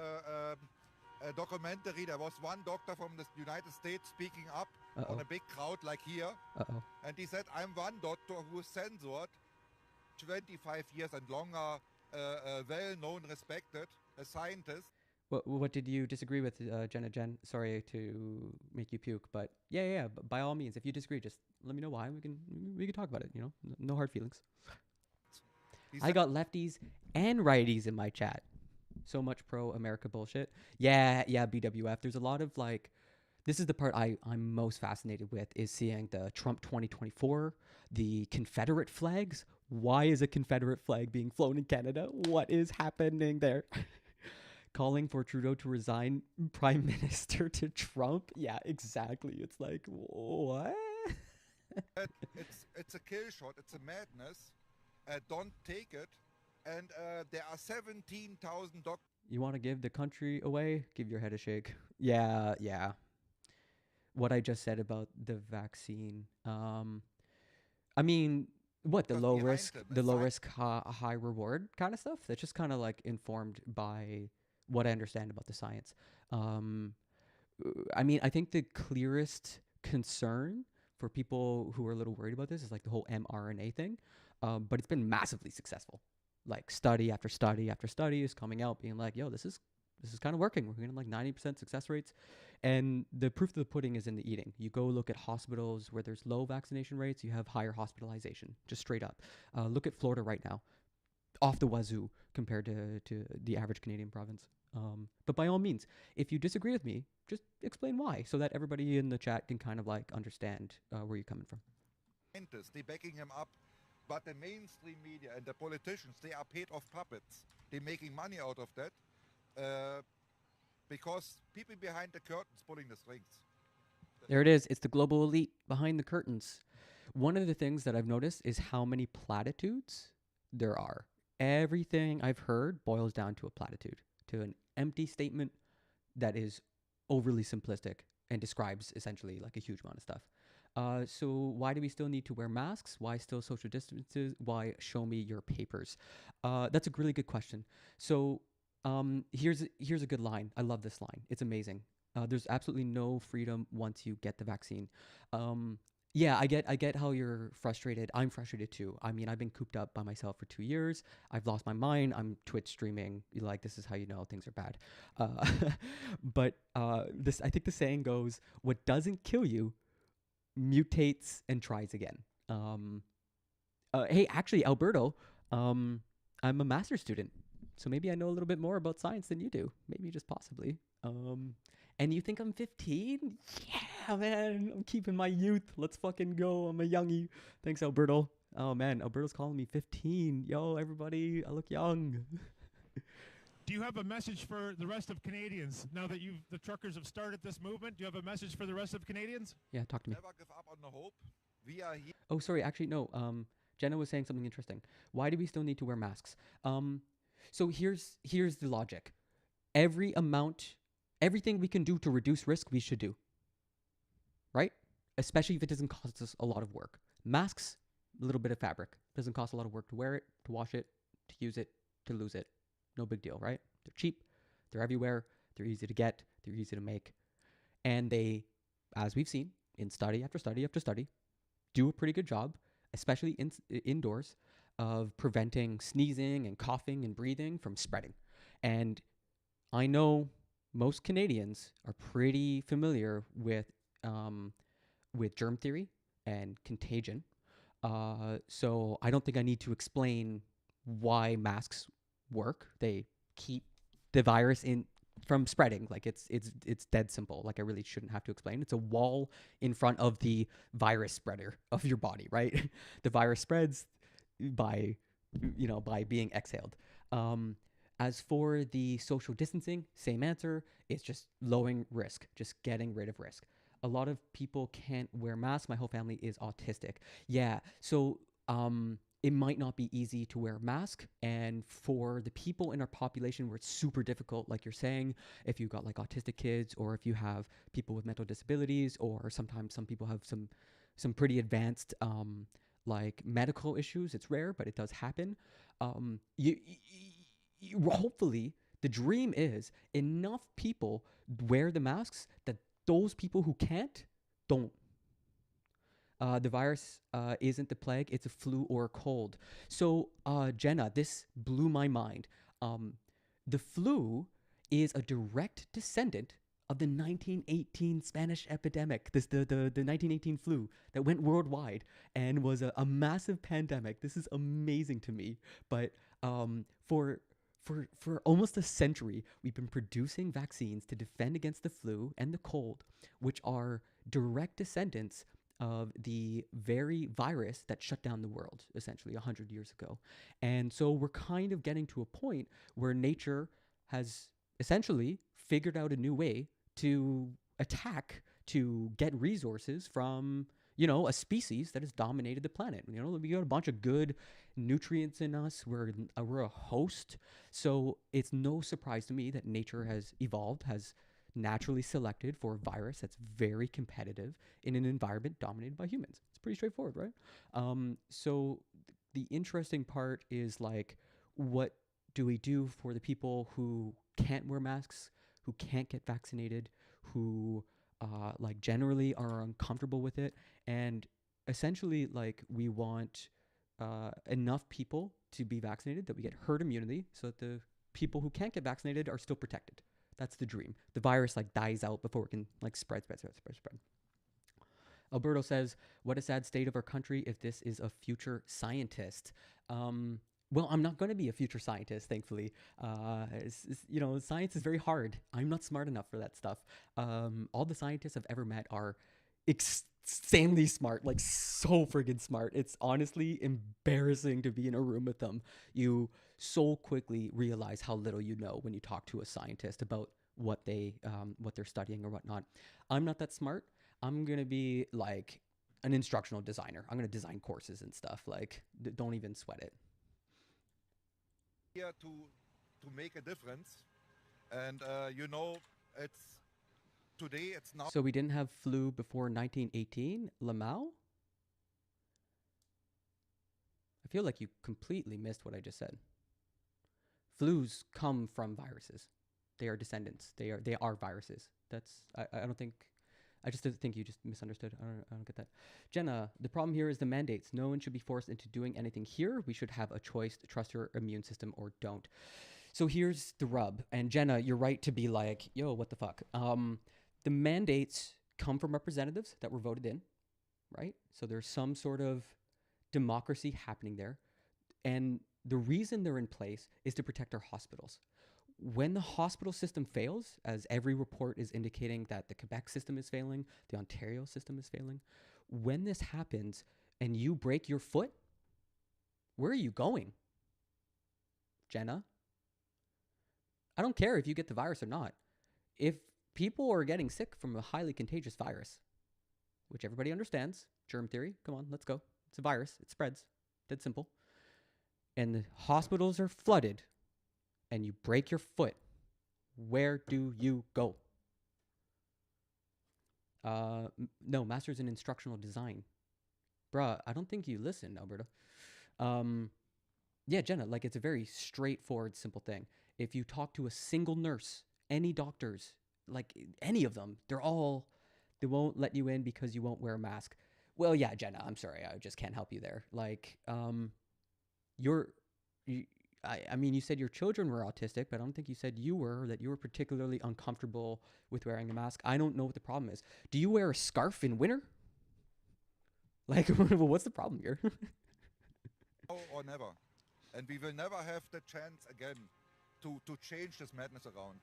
a documentary. There was one doctor from the United States speaking up on a big crowd like here. And he said, I'm one doctor who is censored 25 years and longer, well-known, respected, a scientist. What did you disagree with, Jenna Jen? Sorry to make you puke, but yeah. By all means, if you disagree, just let me know why. We can talk about it. You know, no hard feelings. I got lefties and righties in my chat. So much pro-America bullshit. Yeah, BWF. There's a lot of like, this is the part I'm most fascinated with, is seeing the Trump 2024, the Confederate flags. Why is a Confederate flag being flown in Canada? What is happening there? Calling for Trudeau to resign prime minister to Trump. Yeah, exactly. It's like, what? It's a kill shot. It's a madness. Don't take it. And there are 17,000 doctors. You want to give the country away? Give your head a shake. Yeah, yeah. What I just said about the vaccine. I mean, what the low risk, high reward kind of stuff. That's just kind of like informed by what I understand about the science. I mean, I think the clearest concern for people who are a little worried about this is like the whole mRNA thing, but it's been massively successful. Like study after study after study is coming out being like, yo, this is kind of working. We're getting like 90% success rates. And the proof of the pudding is in the eating. You go look at hospitals where there's low vaccination rates, you have higher hospitalization, just straight up. Look at Florida right now, off the wazoo compared to the average Canadian province. But by all means, if you disagree with me, just explain why so that everybody in the chat can kind of like understand where you're coming from. They're backing him up. But the mainstream media and the politicians, they are paid off puppets. They're making money out of that because people behind the curtains pulling the strings. There it is. It's the global elite behind the curtains. One of the things that I've noticed is how many platitudes there are. Everything I've heard boils down to a platitude, to an empty statement that is overly simplistic and describes essentially like a huge amount of stuff. So why do we still need to wear masks? Why still social distances? Why show me your papers? That's a really good question. So here's a good line. I love this line. It's amazing. There's absolutely no freedom once you get the vaccine. Yeah, I get how you're frustrated. I'm frustrated too. I mean, I've been cooped up by myself for 2 years. I've lost my mind. I'm Twitch streaming. Like, this is how you know things are bad. But I think the saying goes, what doesn't kill you mutates and tries again. Hey, actually, Alberto, I'm a master's student, so maybe I know a little bit more about science than you do. Maybe just possibly. And you think I'm 15? Yeah, man, I'm keeping my youth. Let's fucking go. I'm a youngie. Thanks, Alberto. Oh, man, Alberto's calling me 15. Yo, everybody, I look young. Do you have a message for the rest of Canadians now that the truckers have started this movement? Do you have a message for the rest of Canadians? Yeah, talk to me. Never give up on the hope. We are here. Oh, sorry. Actually, no. Jenna was saying something interesting. Why do we still need to wear masks? So here's the logic. Everything we can do to reduce risk, we should do. Right? Especially if it doesn't cost us a lot of work. Masks, a little bit of fabric. Doesn't cost a lot of work to wear it, to wash it, to use it, to lose it. No big deal, right? They're cheap. They're everywhere. They're easy to get. They're easy to make. And they, as we've seen in study after study after study, do a pretty good job, especially indoors, of preventing sneezing and coughing and breathing from spreading. And I know most Canadians are pretty familiar with germ theory and contagion. So I don't think I need to explain why masks work. They keep the virus from spreading. Like it's dead simple. Like I really shouldn't have to explain. It's a wall in front of the virus spreader of your body, right? The virus spreads by being exhaled. As for the social distancing, same answer. It's just lowering risk, just getting rid of risk. A lot of people can't wear masks. My whole family is autistic. Yeah, so it might not be easy to wear a mask. And for the people in our population where it's super difficult, like you're saying, if you've got like autistic kids, or if you have people with mental disabilities, or sometimes some people have some pretty advanced like medical issues. It's rare, but it does happen. Hopefully the dream is enough people wear the masks that those people who can't don't. The virus isn't the plague, it's a flu or a cold. So, Jenna, this blew my mind. The flu is a direct descendant of the 1918 Spanish epidemic, the 1918 flu that went worldwide and was a massive pandemic. This is amazing to me. But for almost a century, we've been producing vaccines to defend against the flu and the cold, which are direct descendants of the very virus that shut down the world, essentially 100 years ago. And so we're kind of getting to a point where nature has essentially figured out a new way to attack, to get resources from you know, a species that has dominated the planet. You know, we got a bunch of good nutrients in us. We're a host. So it's no surprise to me that nature has evolved, has naturally selected for a virus that's very competitive in an environment dominated by humans. It's pretty straightforward, right? So the interesting part is like, what do we do for the people who can't wear masks, who can't get vaccinated, who like generally are uncomfortable with it? And essentially, like, we want enough people to be vaccinated that we get herd immunity so that the people who can't get vaccinated are still protected. That's the dream. The virus like dies out before it can like spread. Alberto says, what a sad state of our country if this is a future scientist. Well, I'm not going to be a future scientist, thankfully. You know, science is very hard. I'm not smart enough for that stuff. All the scientists I've ever met are insanely smart, like so friggin' smart. It's honestly embarrassing to be in a room with them. You so quickly realize how little you know when you talk to a scientist about what they're studying or whatnot. I'm not that smart. I'm gonna be like an instructional designer. I'm gonna design courses and stuff. Like, don't even sweat it. Here to make a difference, and you know, today it's now. So we didn't have flu before 1918, Lamau? I feel like you completely missed what I just said. Flus come from viruses. They are descendants. They are viruses. I just think you just misunderstood. I don't get that. Jenna, the problem here is the mandates. No one should be forced into doing anything here. We should have a choice to trust your immune system or don't. So here's the rub. And Jenna, you're right to be like, yo, what the fuck? The mandates come from representatives that were voted in, right? So there's some sort of democracy happening there. And the reason they're in place is to protect our hospitals. When the hospital system fails, as every report is indicating that the Quebec system is failing, the Ontario system is failing, when this happens and you break your foot, where are you going? Jenna? I don't care if you get the virus or not. If people are getting sick from a highly contagious virus, which everybody understands, germ theory, come on, let's go. It's a virus, it spreads, dead simple. And the hospitals are flooded, and you break your foot, where do you go? No, master's in instructional design. Bruh, I don't think you listened, Alberta. Yeah, Jenna, like, it's a very straightforward, simple thing. If you talk to a single nurse, any doctors, like any of them, they won't let you in because you won't wear a mask. Well, yeah, Jenna, I'm sorry, I just can't help you there. Like, I mean, you said your children were autistic, but I don't think you said that you were particularly uncomfortable with wearing a mask. I don't know what the problem is. Do you wear a scarf in winter? Like, what's the problem here? Now or never. And we will never have the chance again to change this madness around.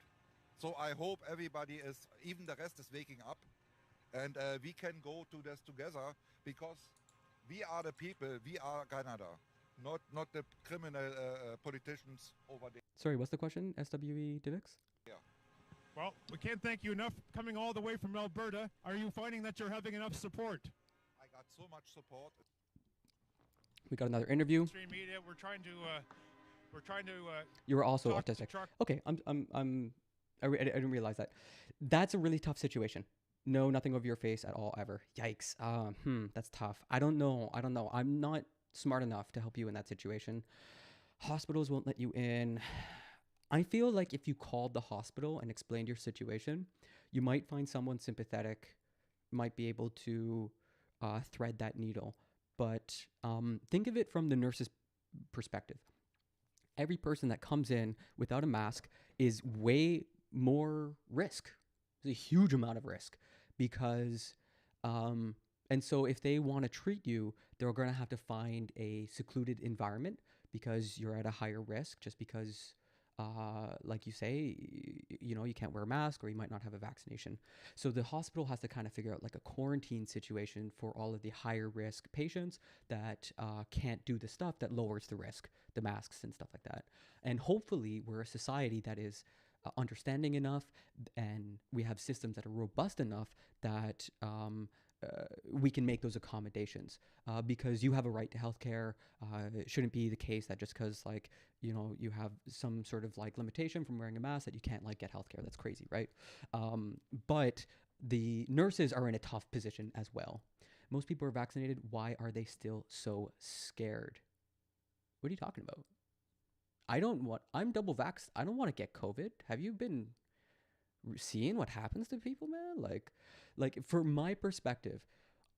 So I hope everybody even the rest is waking up, and we can go to this together, because we are the people, we are Canada. Not the criminal politicians over there. Sorry, what's the question? SWE Divix? Yeah. Well, we can't thank you enough coming all the way from Alberta. Are you finding that you're having enough support? I got so much support. We got another interview. Mainstream media, we're trying to. You were also autistic. Okay, I didn't realize that. That's a really tough situation. No, nothing over your face at all ever. Yikes. That's tough. I don't know. I'm not smart enough to help you in that situation. Hospitals won't let you in. I feel like if you called the hospital and explained your situation, you might find someone sympathetic, might be able to thread that needle. But think of it from the nurse's perspective. Every person that comes in without a mask is way more risk. There's a huge amount of risk because and so if they want to treat you, they're going to have to find a secluded environment because you're at a higher risk, just because, like you say, you can't wear a mask or you might not have a vaccination. So the hospital has to kind of figure out like a quarantine situation for all of the higher risk patients that can't do the stuff that lowers the risk, the masks and stuff like that. And hopefully we're a society that is understanding enough, and we have systems that are robust enough that we can make those accommodations because you have a right to healthcare. It shouldn't be the case that just because like, you know, you have some sort of like limitation from wearing a mask that you can't like get healthcare. That's crazy, right? But the nurses are in a tough position as well. Most people are vaccinated. Why are they still so scared? What are you talking about? I'm double vaxxed. I don't want to get COVID. Have you been seeing what happens to people, man? Like from my perspective,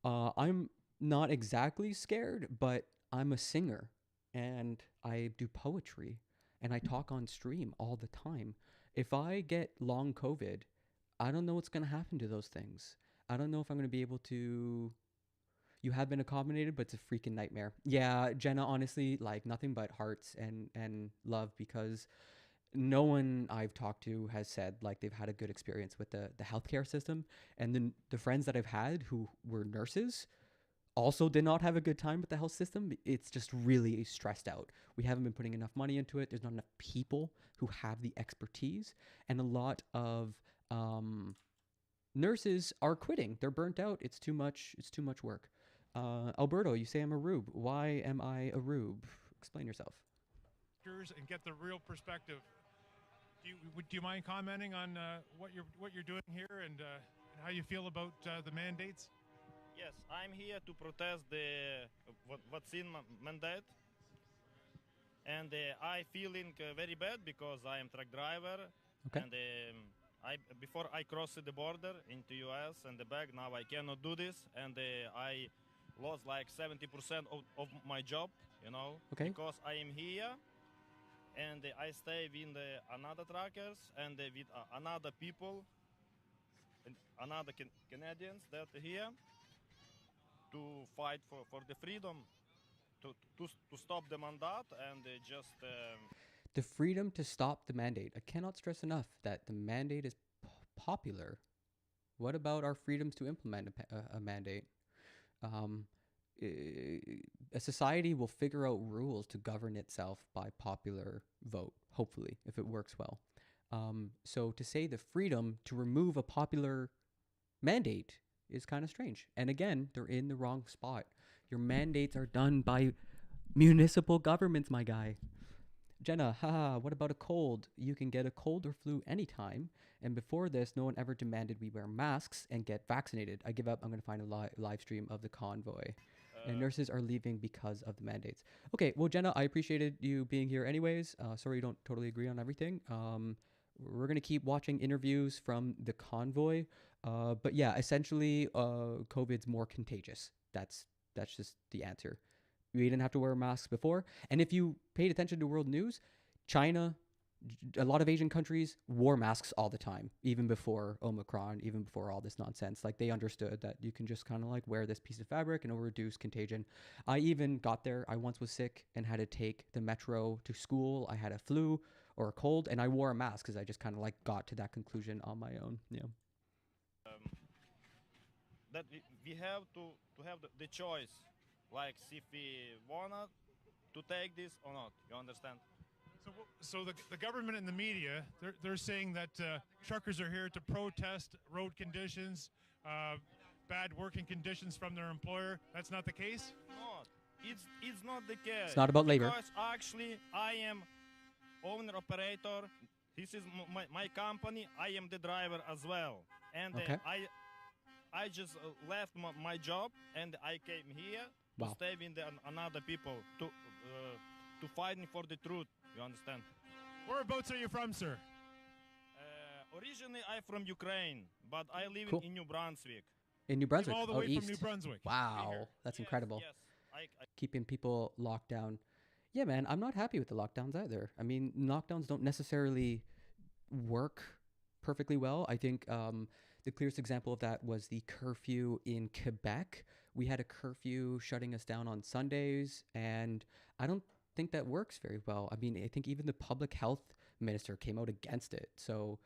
I'm not exactly scared, but I'm a singer and I do poetry and I talk on stream all the time. If I get long COVID, I don't know what's going to happen to those things. I don't know if I'm going to be able to. You have been accommodated, but it's a freaking nightmare. Yeah, Jenna, honestly, like nothing but hearts and love, because no one I've talked to has said like they've had a good experience with the healthcare system. And then the friends that I've had who were nurses also did not have a good time with the health system. It's just really stressed out. We haven't been putting enough money into it. There's not enough people who have the expertise. And a lot of nurses are quitting. They're burnt out. It's too much work. Alberto, you say I'm a rube. Why am I a rube? Explain yourself. And get the real perspective. Do you mind commenting on what you're doing here and how you feel about the mandates? Yes, I'm here to protest the vaccine mandate, and I feeling very bad because I am truck driver, okay. And before I crossed the border into US and the back, now I cannot do this, and I lost like 70% of my job, you know, okay. because I am here. And I stay with another truckers and with another people, and another Canadians that are here to fight for the freedom, to stop the mandate and just... the freedom to stop the mandate. I cannot stress enough that the mandate is popular. What about our freedoms to implement a mandate? A society will figure out rules to govern itself by popular vote, hopefully, if it works well. So to say the freedom to remove a popular mandate is kind of strange. And again, they're in the wrong spot. Your mandates are done by municipal governments, my guy. Jenna, haha, what about a cold? You can get a cold or flu anytime. And before this, no one ever demanded we wear masks and get vaccinated. I give up. I'm going to find a live stream of the convoy. And nurses are leaving because of the mandates. Okay, well, Jenna, I appreciated you being here anyways. Sorry you don't totally agree on everything. We're going to keep watching interviews from the convoy. But yeah, essentially, COVID's more contagious. That's just the answer. We didn't have to wear masks before. And if you paid attention to world news, China, a lot of Asian countries wore masks all the time, even before Omicron, even before all this nonsense. Like they understood that you can just kind of like wear this piece of fabric and it'll reduce contagion. I even got there. I once was sick and had to take the metro to school. I had a flu or a cold and I wore a mask because I just kind of like got to that conclusion on my own. Yeah. That we have to have the choice, like if we wanna to take this or not. You understand? So the government and the media, they're saying that truckers are here to protest road conditions, bad working conditions from their employer. That's not the case? No, it's not the case. It's not about labor. Because actually I am owner operator. This is my company. I am the driver as well. And okay. I just left my job and I came here to stay with another people to fighting for the truth. You understand? Whereabouts are you from, sir? Originally, I'm from Ukraine, but I live in New Brunswick. In New Brunswick? All the way east. from New Brunswick. Wow, that's incredible. Yes. Keeping people locked down. Yeah, man, I'm not happy with the lockdowns either. I mean, lockdowns don't necessarily work perfectly well. I think the clearest example of that was the curfew in Quebec. We had a curfew shutting us down on Sundays, and I don't think that works very well. I mean, I think even the public health minister came out against it. So,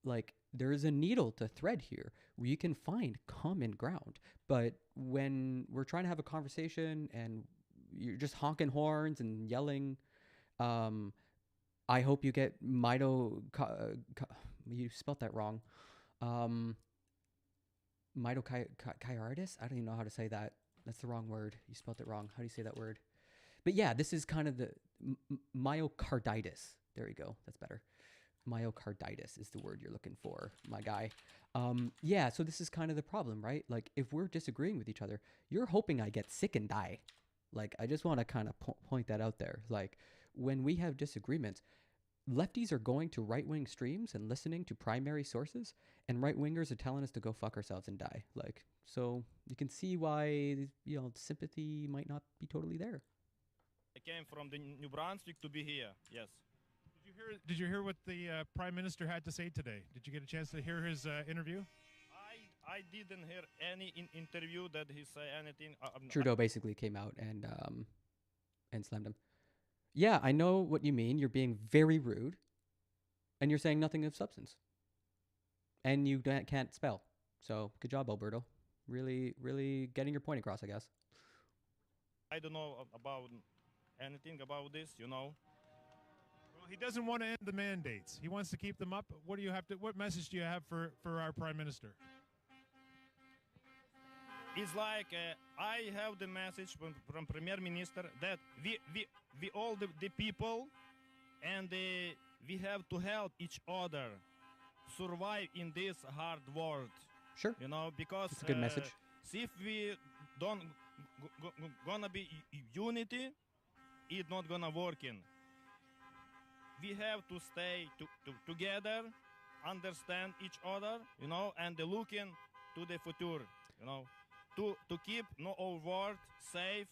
like, there is a needle to thread here where you can find common ground. But when we're trying to have a conversation and you're just honking horns and yelling, I hope you get you spelt that wrong. mitochondritis. I don't even know how to say that. That's the wrong word. You spelled it wrong. How do you say that word? But yeah, this is kind of the myocarditis. There you go. That's better. Myocarditis is the word you're looking for, my guy. Yeah, so this is kind of the problem, right? Like, if we're disagreeing with each other, you're hoping I get sick and die. Like, I just want to kind of point that out there. Like, when we have disagreements, lefties are going to right-wing streams and listening to primary sources, and right-wingers are telling us to go fuck ourselves and die. Like, so you can see why, you know, sympathy might not be totally there. I came from the New Brunswick to be here. Yes. Did you hear what the Prime Minister had to say today? Did you get a chance to hear his interview? I didn't hear any interview that he say anything. Trudeau basically came out and slammed him. Yeah, I know what you mean. You're being very rude, and you're saying nothing of substance. And you can't spell. So good job, Alberto. Really, really getting your point across, I guess. I don't know about anything about this, you know. Well, he doesn't want to end the mandates. He wants to keep them up. What do you have to? What message do you have for our Prime Minister? It's like I have the message from Premier Minister that we all the people, and we have to help each other survive in this hard world. Sure. You know, because it's a good message. If we don't gonna be unity, it's not gonna work in. We have to stay together, understand each other, you know, and looking to the future, you know. To keep our world safe.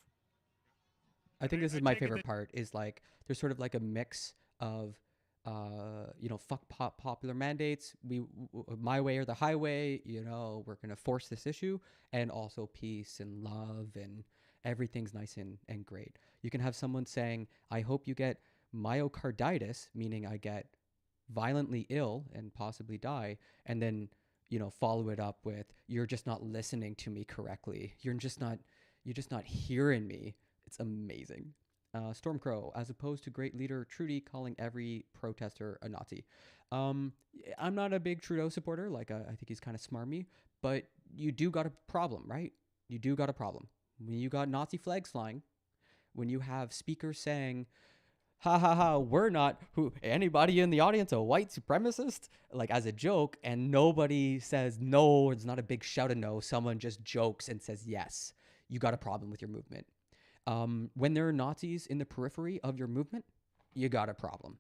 I think this is my favorite part, is like there's sort of like a mix of you know, fuck popular mandates, my way or the highway, you know, we're going to force this issue, and also peace and love and everything's nice and great. You can have someone saying, I hope you get myocarditis, meaning I get violently ill and possibly die, and then, you know, follow it up with, you're just not listening to me correctly. You're just not hearing me. It's amazing. Stormcrow, as opposed to great leader Trudy calling every protester a Nazi. I'm not a big Trudeau supporter. Like, I think he's kind of smarmy, but you do got a problem, right? You do got a problem. When you got Nazi flags flying, when you have speakers saying, ha ha ha, we're not, anybody in the audience a white supremacist, like as a joke, and nobody says no, it's not a big shout of no, someone just jokes and says yes, you got a problem with your movement. When there are Nazis in the periphery of your movement, you got a problem.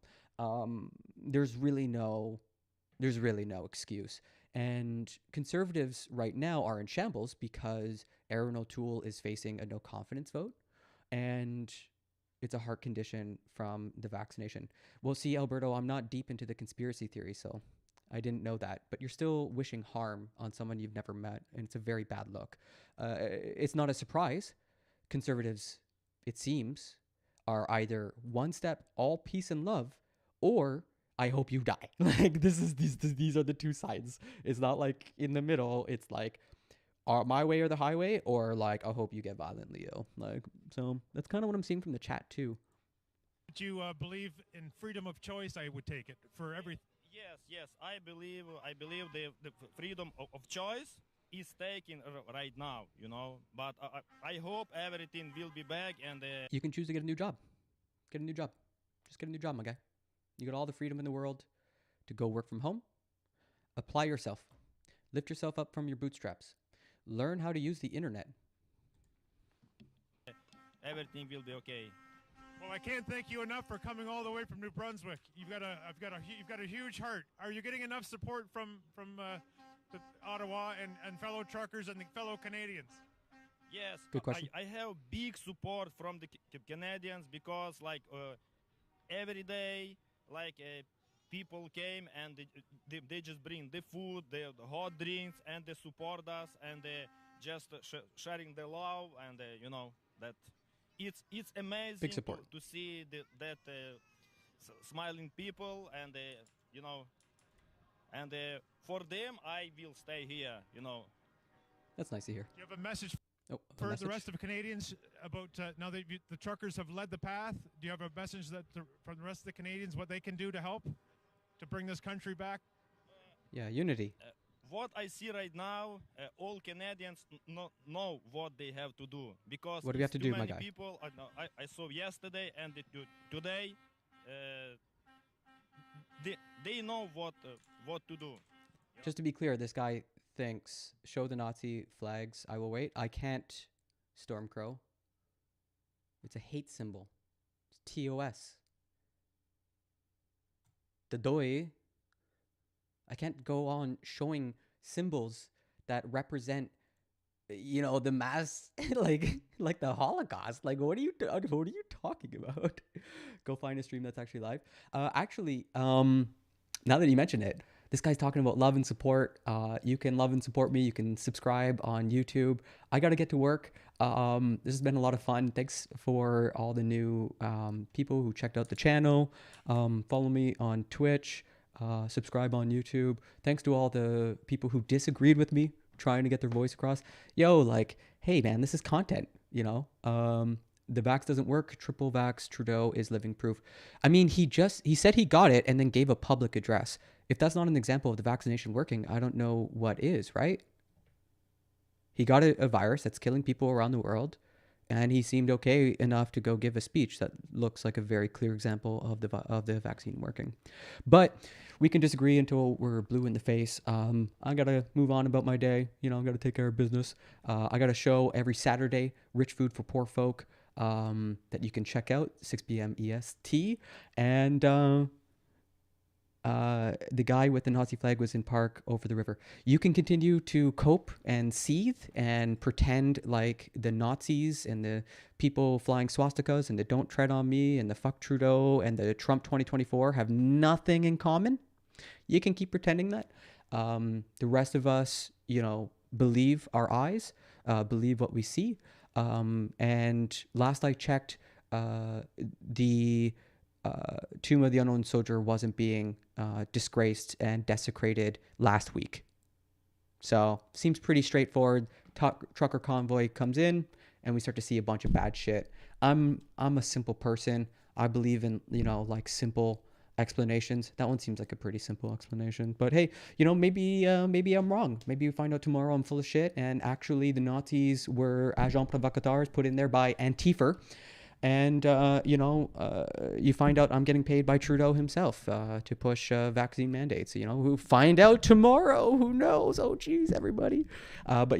There's really no excuse. And conservatives right now are in shambles because Erin O'Toole is facing a no confidence vote, and it's a heart condition from the vaccination. Well, see, Alberto, I'm not deep into the conspiracy theory, so I didn't know that. But you're still wishing harm on someone you've never met, and it's a very bad look. It's not a surprise. Conservatives, it seems, are either one step all peace and love, or I hope you die. Like, these are the two sides. It's not like in the middle. It's like, my way or the highway, or like, I hope you get violently ill. Like, so that's kind of what I'm seeing from the chat too. Would you believe in freedom of choice? I would take it for everything. Yes. I believe the freedom of choice is taken right now, you know. But I hope everything will be back, and you can choose to get a new job. Get a new job. Just get a new job, my guy. You got all the freedom in the world to go work from home. Apply yourself. Lift yourself up from your bootstraps. Learn how to use the internet. Everything will be okay. Well, I can't thank you enough for coming all the way from New Brunswick. You've got a huge heart. Are you getting enough support from the Ottawa and fellow truckers and the fellow Canadians? Yes. Good question. I have big support from the Canadians, because like every day, like people came and they just bring the food, the hot drinks, and they support us, and they just sharing the love, and you know that it's amazing big support. To see that smiling people, and you know, and for them I will stay here, you know. That's nice to hear. You have a message for the rest of Canadians about now that the truckers have led the path. Do you have a message that from the rest of the Canadians, what they can do to help to bring this country back? Yeah, unity. what I see right now, all Canadians know what they have to do, because what do we have to do, my guy? People, I saw yesterday and today, they know what to do. Just to be clear, this guy thinks, show the Nazi flags, I will wait. I can't, Stormcrow. It's a hate symbol. It's TOS. The doi. I can't go on showing symbols that represent, you know, the mass, like the Holocaust. Like, what are you talking about? Go find a stream that's actually live. Now that you mention it, this guy's talking about love and support. You can love and support me. You can subscribe on YouTube. I got to get to work. This has been a lot of fun. Thanks for all the new people who checked out the channel. Follow me on Twitch. Subscribe on YouTube. Thanks to all the people who disagreed with me, trying to get their voice across. Yo, like, hey, man, this is content, you know? The vax doesn't work. Triple vax Trudeau is living proof. I mean, he said he got it and then gave a public address. If that's not an example of the vaccination working, I don't know what is, right? He got a virus that's killing people around the world, and he seemed okay enough to go give a speech that looks like a very clear example of the vaccine working. But we can disagree until we're blue in the face. I gotta move on about my day. You know, I gotta take care of business. I got a show every Saturday, Rich Food for Poor Folk, that you can check out, 6 p.m. EST. And the guy with the Nazi flag was in park over the river. You can continue to cope and seethe and pretend like the Nazis and the people flying swastikas and the Don't Tread on Me and the Fuck Trudeau and the Trump 2024 have nothing in common. You can keep pretending that. The rest of us, you know, believe our eyes, believe what we see. And last I checked, the Tomb of the Unknown Soldier wasn't being disgraced and desecrated last week. So seems pretty straightforward. Trucker convoy comes in and we start to see a bunch of bad shit. I'm a simple person. I believe in, you know, like simple explanations. That one seems like a pretty simple explanation. But hey, you know, maybe I'm wrong. Maybe we find out tomorrow I'm full of shit and actually the Nazis were agents provocateurs put in there by Antifa. And, you know, you find out I'm getting paid by Trudeau himself to push vaccine mandates. You know, we'll find out tomorrow. Who knows? Oh, geez, everybody. But yeah.